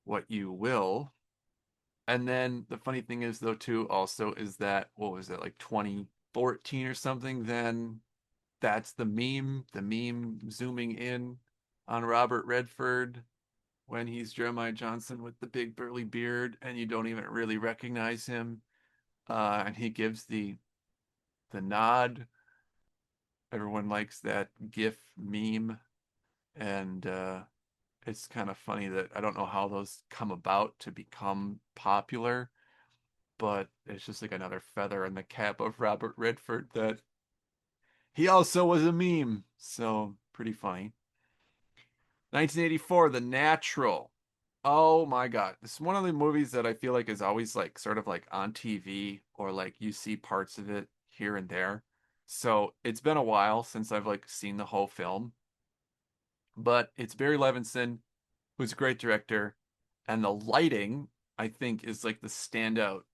what you will. And then the funny thing is, though, too, also is that, what was it, like 2014 or something? Then that's the meme zooming in on Robert Redford when he's Jeremiah Johnson with the big burly beard, and you don't even really recognize him. And he gives the nod. Everyone likes that GIF meme, and it's kind of funny that I don't know how those come about to become popular, but it's just like another feather in the cap of Robert Redford that he also was a meme. So pretty funny. 1984, The Natural. Oh my God. This is one of the movies that I feel like is always like sort of like on TV or like you see parts of it here and there. So it's been a while since I've like seen the whole film, but it's Barry Levinson, who's a great director, and the lighting, I think, is like the standout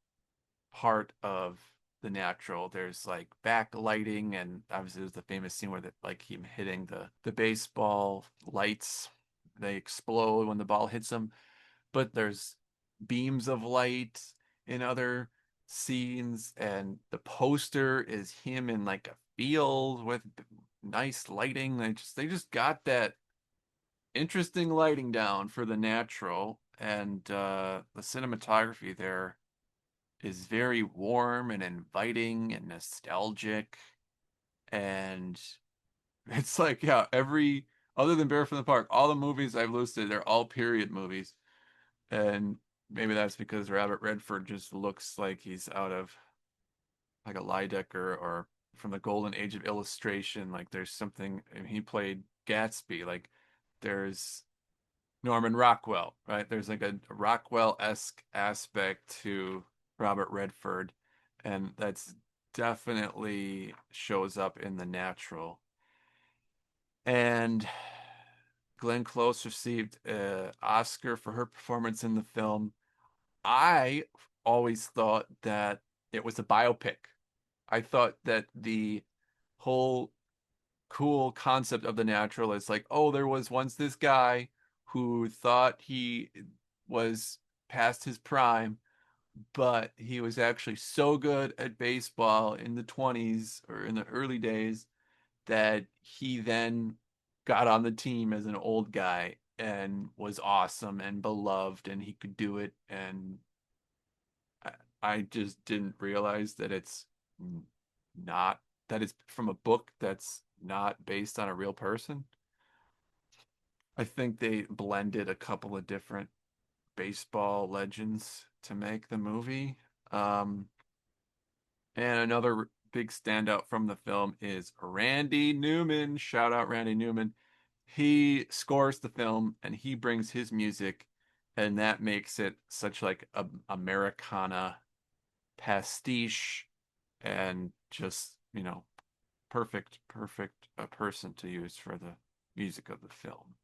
part of The Natural. There's like backlighting, and obviously there's the famous scene where like him hitting the baseball lights, they explode when the ball hits them. But there's beams of light in other scenes, and the poster is him in like a field with nice lighting. They just got that interesting lighting down for The Natural, and the cinematography there is very warm and inviting and nostalgic. And it's like, yeah, every other than Bear from the Park, all the movies I've listed, they're all period movies. And maybe that's because Robert Redford just looks like he's out of like a Lydecker or from the golden age of illustration. Like there's something, and he played Gatsby. Like there's Norman Rockwell, right? There's like a Rockwell-esque aspect to Robert Redford, and that's definitely shows up in The Natural. And Glenn Close received an Oscar for her performance in the film. I always thought that it was a biopic. I thought that the whole cool concept of The Natural is like, oh, there was once this guy who thought he was past his prime, but he was actually so good at baseball in the 20s or in the early days that he then got on the team as an old guy and was awesome and beloved and he could do it. And I, I just didn't realize that it's not, that it's from a book that's not based on a real person. I think they blended a couple of different baseball legends to make the movie. Um, and another big standout from the film is Randy Newman. Shout out Randy Newman. He scores the film and he brings his music and that makes it such like a Americana pastiche and just, perfect a person to use for the music of the film.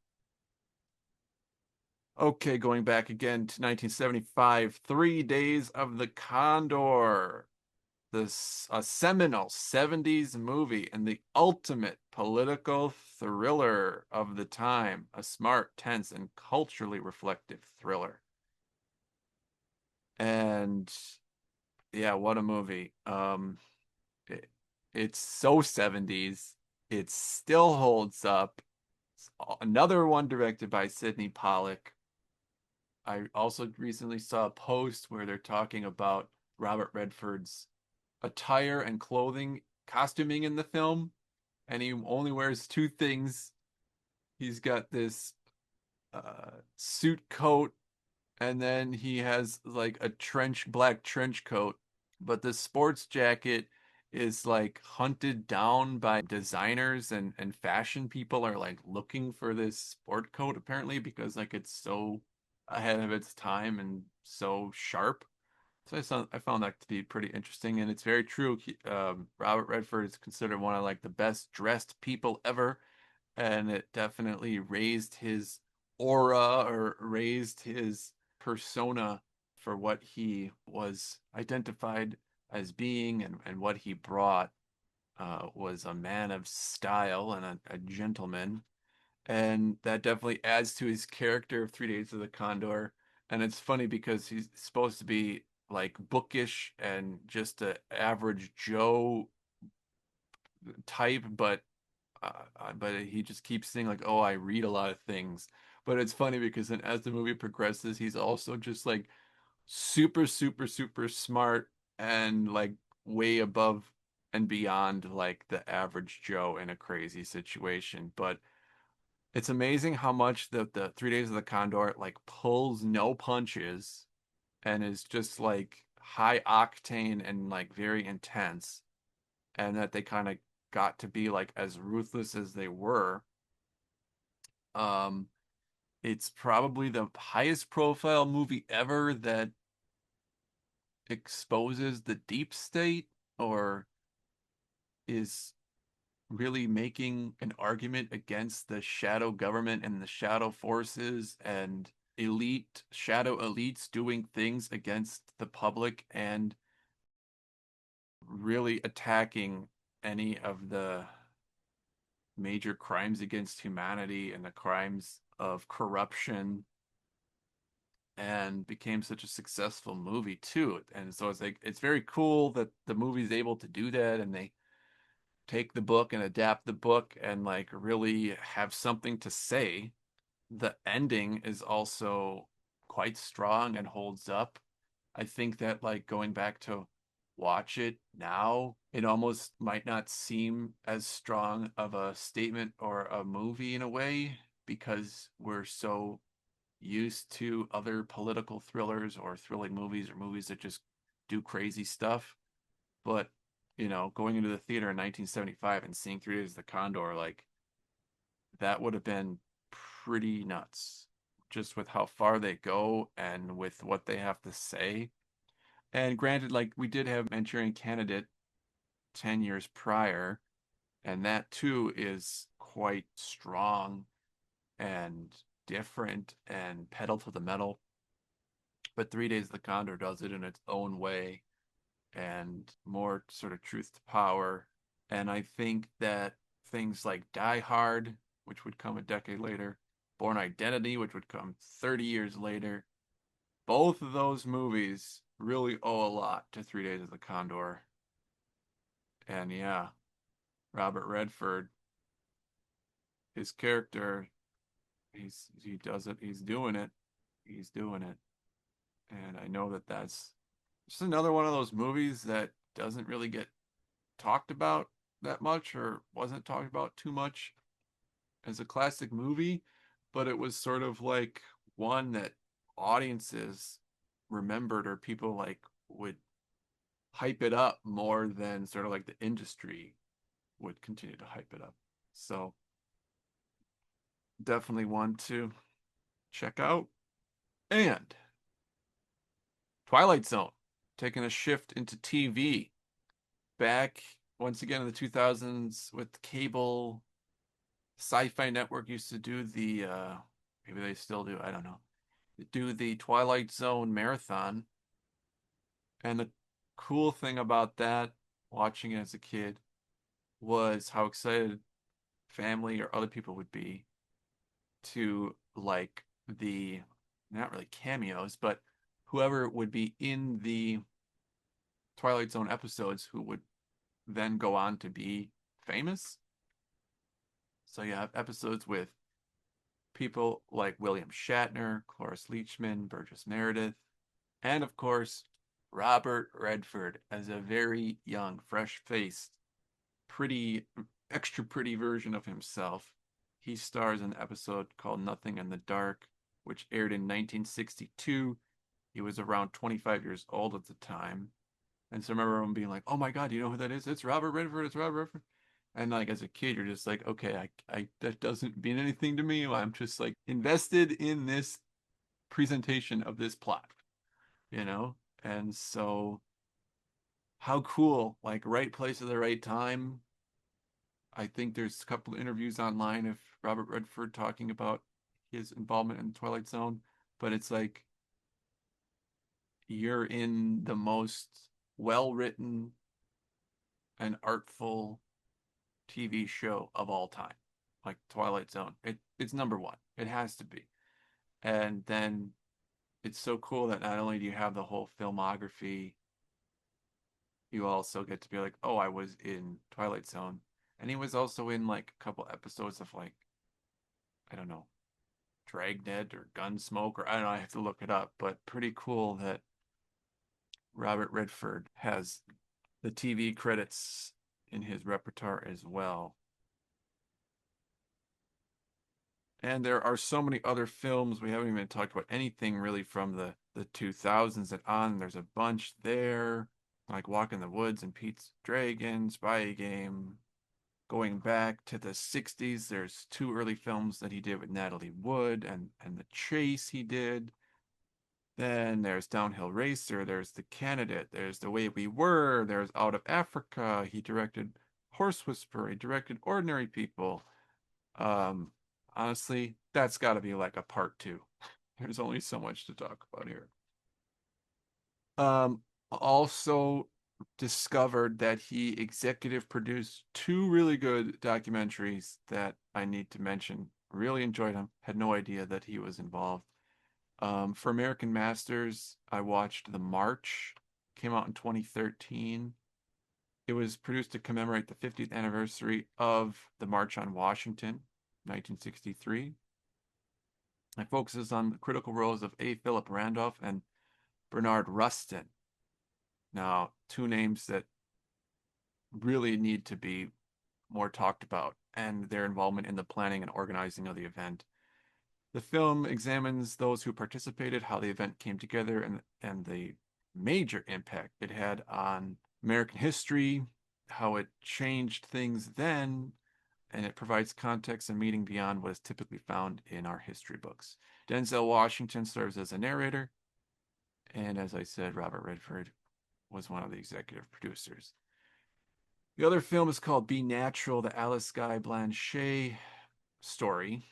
Okay, going back again to 1975, 3 Days of the Condor, this a seminal 70s movie and the ultimate political thriller of the time, a smart, tense, and culturally reflective thriller. And yeah, what a movie. It, it's so 70s. It still holds up. Another one directed by Sidney Pollack. I also recently saw a post where they're talking about Robert Redford's attire and clothing, costuming in the film, and he only wears two things. He's got this suit coat, and then he has like a black trench coat, but the sports jacket is like hunted down by designers and fashion people are like looking for this sport coat apparently because like it's so ahead of its time and so sharp. So I found that to be pretty interesting, and it's very true. Robert Redford is considered one of like the best dressed people ever, and it definitely raised his aura or raised his persona for what he was identified as being and what he brought was a man of style and a gentleman. And that definitely adds to his character of 3 Days of the Condor. And it's funny because he's supposed to be like bookish and just a average Joe type, but he just keeps saying like, "Oh, I read a lot of things." But it's funny because then as the movie progresses, he's also just like super, super, super smart and like way above and beyond like the average Joe in a crazy situation. But it's amazing how much the 3 Days of the Condor like pulls no punches and is just like high octane and like very intense, and that they kind of got to be like as ruthless as they were. Um, it's probably the highest profile movie ever that exposes the deep state or is really making an argument against the shadow government and the shadow forces and shadow elites doing things against the public and really attacking any of the major crimes against humanity and the crimes of corruption, and became such a successful movie too. And so it's like it's very cool that the movie's able to do that, and they take the book and adapt the book and like really have something to say. The ending is also quite strong and holds up. I think that like going back to watch it now, it almost might not seem as strong of a statement or a movie in a way because we're so used to other political thrillers or thrilling movies or movies that just do crazy stuff. But, going into the theater in 1975 and seeing 3 Days of the Condor, like that would have been pretty nuts just with how far they go and with what they have to say. And granted, like we did have Manchurian Candidate 10 years prior, and that too is quite strong and different and pedal to the metal. But 3 Days of the Condor does it in its own way and more sort of truth to power. And I think that things like Die Hard, which would come a decade later, Born Identity, which would come 30 years later, both of those movies really owe a lot to 3 Days of the Condor. And yeah, Robert Redford, his character, he does it, he's doing it. And I know that that's just another one of those movies that doesn't really get talked about that much or wasn't talked about too much as a classic movie, but it was sort of like one that audiences remembered or people like would hype it up more than sort of like the industry would continue to hype it up. So definitely one to check out.
And Twilight Zone, taking a shift into TV. Back once again in the 2000s with cable, Sci-Fi Network used to do maybe they still do, I don't know, do the Twilight Zone marathon. And the cool thing about that, watching it as a kid, was how excited family or other people would be to like the not really cameos, but whoever would be in the Twilight Zone episodes who would then go on to be famous. So you have episodes with people like William Shatner, Cloris Leachman, Burgess Meredith, and of course, Robert Redford as a very young, fresh faced, pretty, extra pretty version of himself. He stars in an episode called Nothing in the Dark, which aired in 1962. He was around 25 years old at the time. And so I remember him being like, "Oh my God, do you know who that is? It's Robert Redford. It's Robert Redford." And like as a kid, you're just like, "Okay, I that doesn't mean anything to me. I'm just like invested in this presentation of this plot, you know." And so, how cool! Like right place at the right time. I think there's a couple of interviews online of Robert Redford talking about his involvement in the Twilight Zone, but it's like you're in the most well written and artful TV show of all time, like Twilight Zone. It's number one. It has to be. And then it's so cool that not only do you have the whole filmography, you also get to be like, oh, I was in Twilight Zone. And he was also in like a couple episodes of like, I don't know, Dragnet or Gunsmoke, or I don't know, I have to look it up, but pretty cool that Robert Redford has the TV credits in his repertoire as well. And there are so many other films. We haven't even talked about anything really from the 2000s and on. There's a bunch there, like Walk in the Woods and Pete's Dragon, Spy Game. Going back to the 60s, there's two early films that he did with Natalie Wood and The Chase he did. Then there's Downhill Racer, there's The Candidate, there's The Way We Were, there's Out of Africa. He directed Horse Whisperer, he directed Ordinary People. Um, Honestly, that's got to be like a part two. There's only so much to talk about here. Also discovered that he executive produced two really good documentaries that I need to mention. Really enjoyed them. Had no idea that he was involved. For American Masters, I watched The March. Came out in 2013. It was produced to commemorate the 50th anniversary of the March on Washington, 1963. It focuses on the critical roles of A. Philip Randolph and Bernard Rustin. Now, two names that really need to be more talked about and their involvement in the planning and organizing of the event. The film examines those who participated, how the event came together, and the major impact it had on American history, how it changed things then, and it provides context and meaning beyond what is typically found in our history books. Denzel Washington serves as a narrator, and as I said, Robert Redford was one of the executive producers. The other film is called Be Natural, the Alice Guy Blanchet story.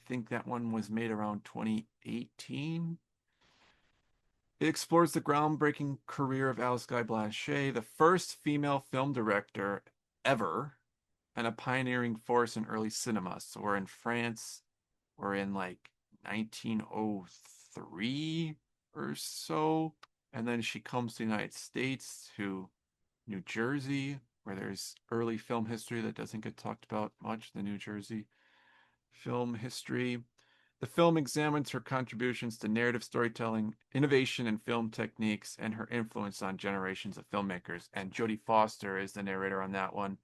I think that one was made around 2018. It explores the groundbreaking career of Alice Guy Blanchet, the first female film director ever, and a pioneering force in early cinema. So we're in France, we're in like 1903 or so. And then she comes to the United States, to New Jersey, where there's early film history that doesn't get talked about much, the New Jersey film history. The film examines her contributions to narrative storytelling, innovation in film techniques, and her influence on generations of filmmakers. And Jodie Foster is the narrator on that one.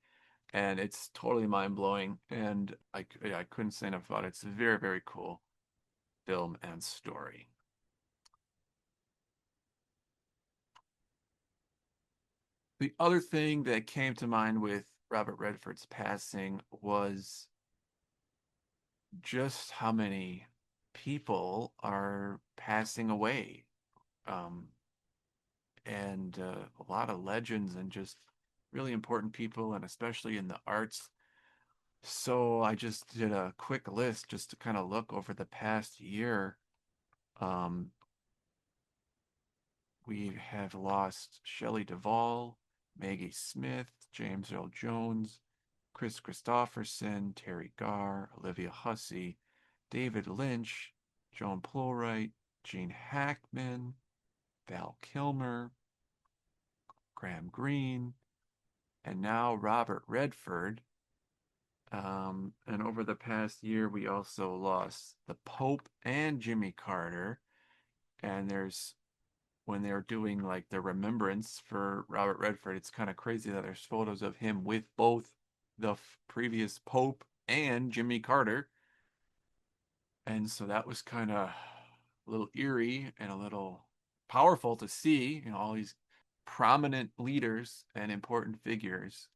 And it's totally mind blowing. And I couldn't say enough about it. It's a very, very cool film and story. The other thing that came to mind with Robert Redford's passing was just how many
people are passing away. Um, and a lot of legends and just really important people, and especially in the arts. So I just did a quick list just to kind of look over the past year. Um, we have lost Shelley Duvall, Maggie Smith, James Earl Jones, Chris Christopherson, Terry Garr, Olivia Hussey, David Lynch, Joan Plowright, Gene Hackman, Val Kilmer, Graham Greene, and now Robert Redford. And over the past year, we also lost the Pope and Jimmy Carter. And there's when they're doing like the remembrance for Robert Redford, it's kind of crazy that there's photos of him with both the previous Pope and Jimmy Carter. And so that was kind of a little eerie and a little powerful to see, all these prominent leaders and important figures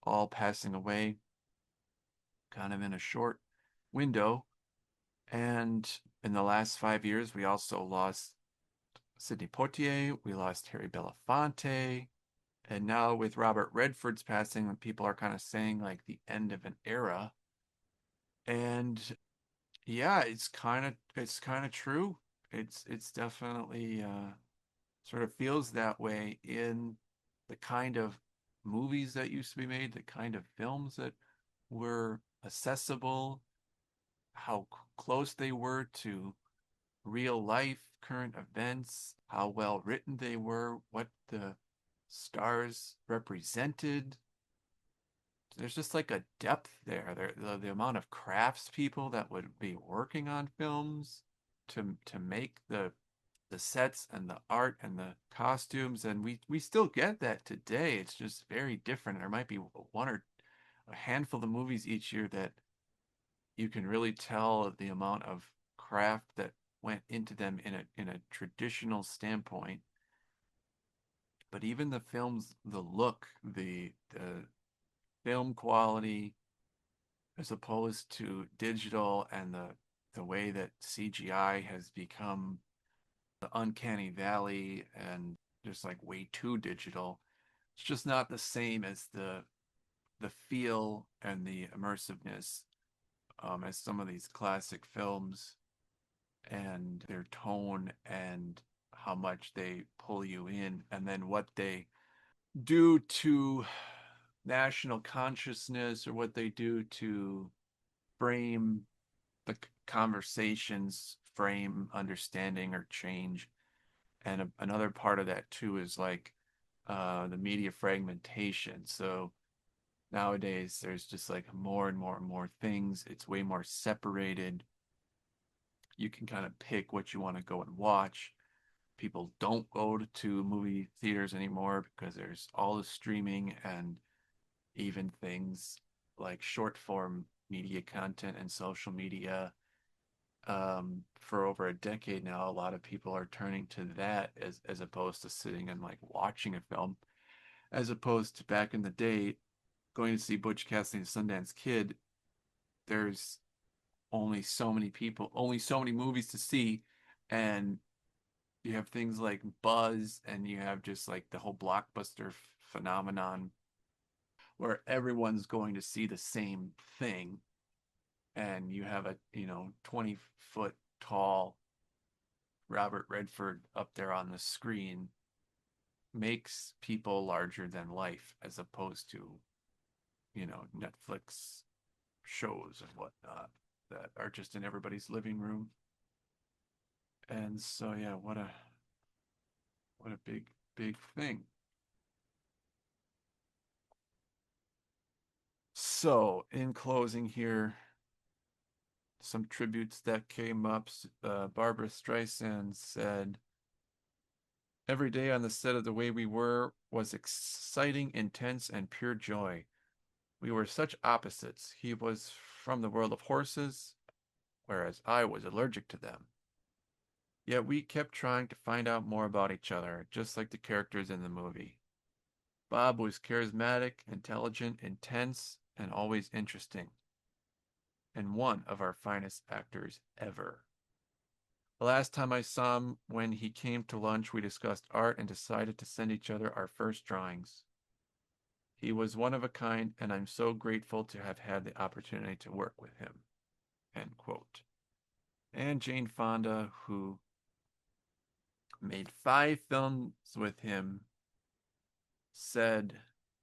all passing away kind of in a short window. And in the last 5 years, we also lost Sidney Poitier, we lost Harry Belafonte, and now with Robert Redford's passing, people are kind of saying like the end of an era. And yeah, it's kind of true. It's definitely sort of feels that way in the kind of movies that used to be made, the kind of films that were accessible, how close they were to real life, current events, how well written they were, what the stars represented. There's just like a depth there. The amount of craftspeople that would be working on films to make the sets and the art and the costumes, and we still get that today. It's just very different. There might be one or a handful of movies each year that you can really tell the amount of craft that went into them in a traditional standpoint. But even the films, the look, the film quality, as opposed to digital, and the way that CGI has become the uncanny valley and just like way too digital. It's just not the same as the feel and the immersiveness as some of these classic films, and their tone and how much they pull you in, and then what they do to national consciousness, or what they do to frame the conversations, frame understanding or change. And another part of that too is like the media fragmentation. So nowadays there's just like more and more and more things. It's way more separated. You can kind of pick what you want to go and watch. People don't go to movie theaters anymore because there's all the streaming, and even things like short form media content and social media. For over a decade now, a lot of people are turning to that as opposed to sitting and like watching a film, as opposed to back in the day going to see Butch Cassidy and Sundance Kid. There's only so many people, only so many movies to see, and you have things like buzz, and you have just like the whole blockbuster phenomenon where everyone's going to see the same thing, and you have a 20-foot tall Robert Redford up there on the screen makes people larger than life, as opposed to Netflix shows and whatnot that are just in everybody's living room. And so yeah, what a big thing. So, in closing here, some tributes that came up. Barbara Streisand said, "Every day on the set of The Way We Were was exciting, intense, and pure joy. We were such opposites. He was from the world of horses, whereas I was allergic to them. Yet we kept trying to find out more about each other, just like the characters in the movie. Bob was charismatic, intelligent, intense, and always interesting. and one of our finest actors ever. The last time I saw him, when he came to lunch, we discussed art and decided to send each other our first drawings. He was one of a kind, and I'm so grateful to have had the opportunity to work with him. End quote. And Jane Fonda, who made 5 films with him, said,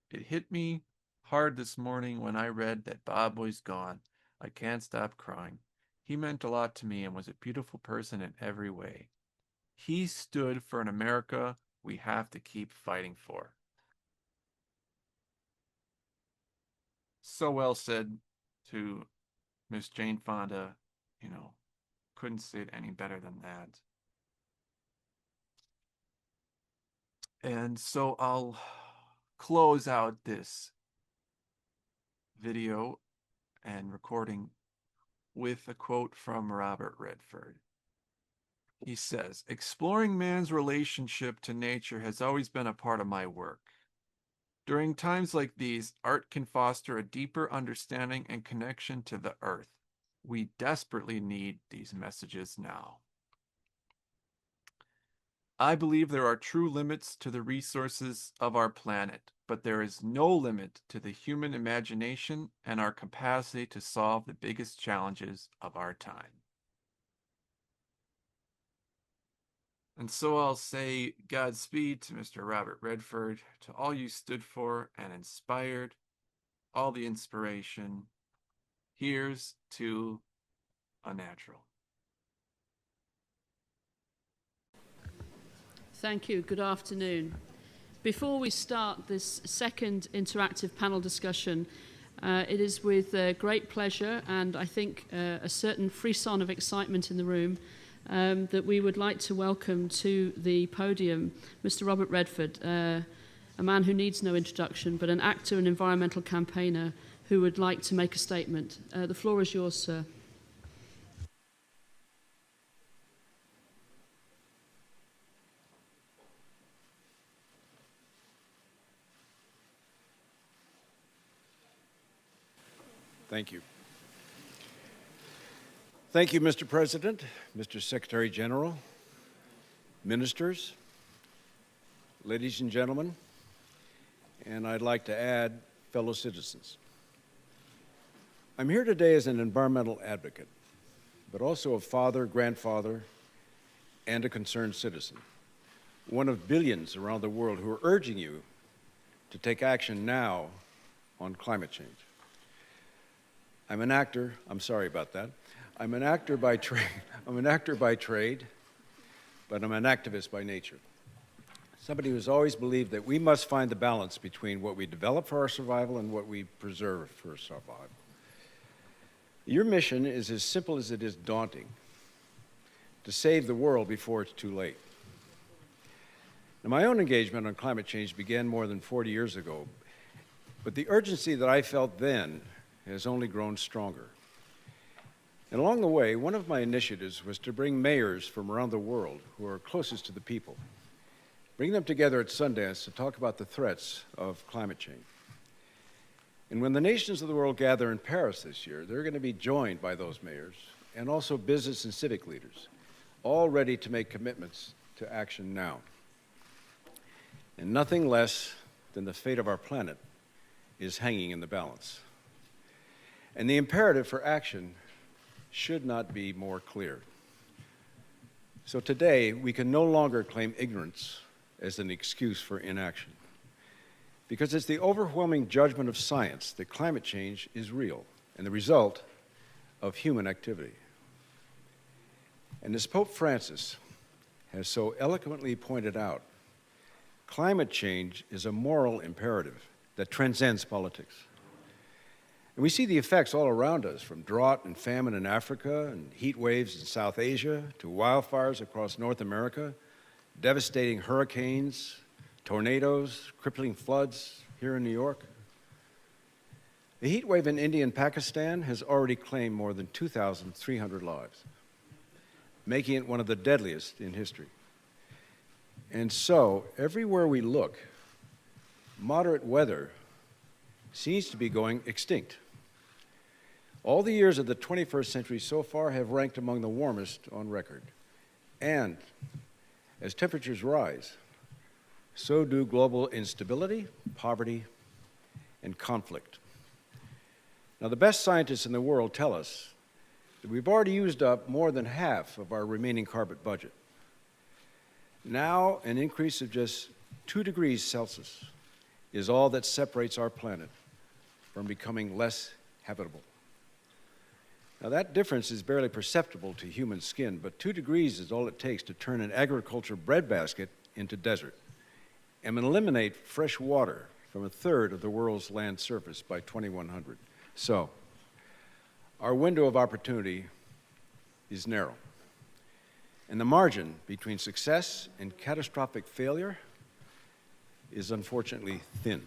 "It hit me hard this morning when I read that Bob was gone. I can't stop crying. He meant a lot to me and was a beautiful person in every way. He stood for an America we have to keep fighting for." So well said to Miss Jane Fonda. You know, couldn't say it any better than that. And so I'll close out this video and recording with a quote from Robert Redford. He says, "Exploring man's relationship to nature has always been a part of my work. During times like these, art can foster a deeper understanding and connection to the earth. We desperately need these messages now. I believe there are true limits to the resources of our planet, but there is no limit to the human imagination and our capacity to solve the biggest challenges of our time." And so I'll say Godspeed to Mr. Robert Redford, to all you stood for and inspired, all the inspiration. Here's to a natural.
Thank you. Good afternoon. Before we start this second interactive panel discussion, it is with great pleasure and I think a certain frisson of excitement in the room that we would like to welcome to the podium Mr. Robert Redford, a man who needs no introduction, but an actor and environmental campaigner who would like to make a statement. The floor is yours, sir.
Thank you. Thank you, Mr. President, Mr. Secretary General, ministers, ladies and gentlemen, and I'd like to add fellow citizens. I'm here today as an environmental advocate, but also a father, grandfather, and a concerned citizen, one of billions around the world who are urging you to take action now on climate change. I'm an actor. I'm sorry about that. I'm an actor by trade. I'm an actor by trade, but I'm an activist by nature. Somebody who's always believed that we must find the balance between what we develop for our survival and what we preserve for survival. Your mission is as simple as it is daunting: to save the world before it's too late. Now, my own engagement on climate change began more than 40 years ago, but the urgency that I felt then has only grown stronger. And along the way, one of my initiatives was to bring mayors from around the world who are closest to the people, bring them together at Sundance to talk about the threats of climate change. And when the nations of the world gather in Paris this year, they're going to be joined by those mayors and also business and civic leaders, all ready to make commitments to action now. And nothing less than the fate of our planet is hanging in the balance. And the imperative for action should not be more clear. So today, we can no longer claim ignorance as an excuse for inaction, because it's the overwhelming judgment of science that climate change is real and the result of human activity. And as Pope Francis has so eloquently pointed out, climate change is a moral imperative that transcends politics. And we see the effects all around us, from drought and famine in Africa and heat waves in South Asia to wildfires across North America, devastating hurricanes, tornadoes, crippling floods here in New York. The heat wave in India and Pakistan has already claimed more than 2,300 lives, making it one of the deadliest in history. And so, everywhere we look, moderate weather seems to be going extinct. All the years of the 21st century so far have ranked among the warmest on record. And as temperatures rise, so do global instability, poverty, and conflict. Now, the best scientists in the world tell us that we've already used up more than half of our remaining carbon budget. Now, an increase of just 2 degrees Celsius is all that separates our planet from becoming less habitable. Now, that difference is barely perceptible to human skin, but 2 degrees is all it takes to turn an agriculture breadbasket into desert and eliminate fresh water from 1/3 of the world's land surface by 2100. So, our window of opportunity is narrow, and the margin between success and catastrophic failure is unfortunately thin.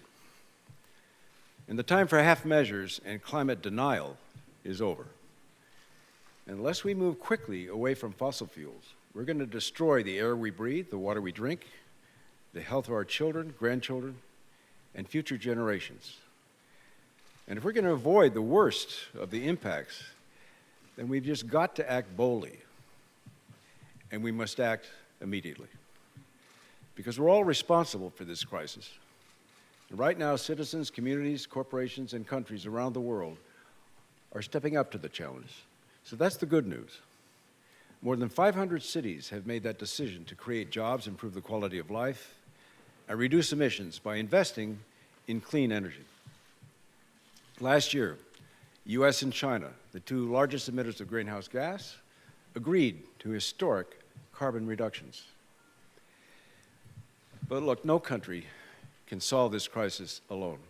And the time for half measures and climate denial is over. Unless we move quickly away from fossil fuels, we're going to destroy the air we breathe, the water we drink, the health of our children, grandchildren, and future generations. And if we're going to avoid the worst of the impacts, then we've just got to act boldly, and we must act immediately. Because we're all responsible for this crisis. And right now, citizens, communities, corporations, and countries around the world are stepping up to the challenge. So that's the good news. More than 500 cities have made that decision to create jobs, improve the quality of life, and reduce emissions by investing in clean energy. Last year, US and China, the 2 largest emitters of greenhouse gas, agreed to historic carbon reductions. But look, no country can solve this crisis alone.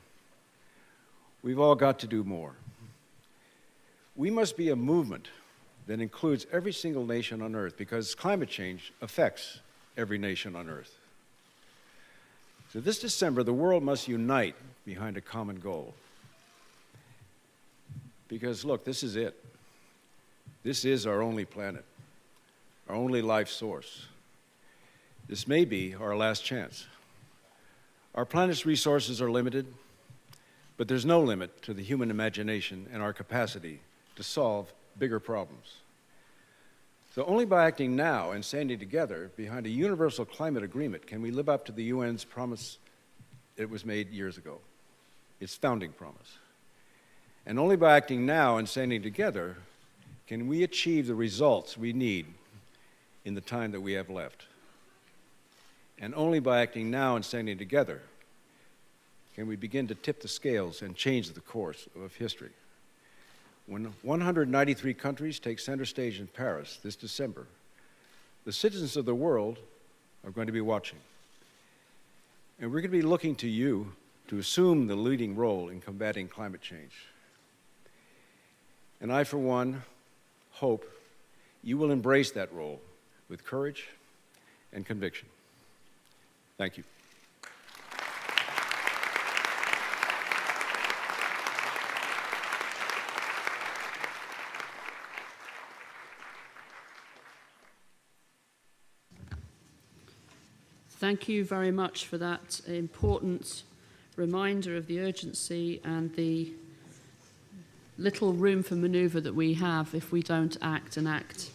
We've all got to do more. We must be a movement that includes every single nation on Earth, because climate change affects every nation on Earth. So this December, the world must unite behind a common goal. Because look, this is it. This is our only planet, our only life source. This may be our last chance. Our planet's resources are limited, but there's no limit to the human imagination and our capacity to solve bigger problems. So only by acting now and standing together behind a universal climate agreement can we live up to the UN's promise that was made years ago, its founding promise. And only by acting now and standing together can we achieve the results we need in the time that we have left. And only by acting now and standing together can we begin to tip the scales and change the course of history. When 193 countries take center stage in Paris this December, the citizens of the world are going to be watching. And we're going to be looking to you to assume the leading role in combating climate change. And I, for one, hope you will embrace that role with courage and conviction. Thank you.
Thank you very much for that important reminder of the urgency and the little room for manoeuvre that we have if we don't act and act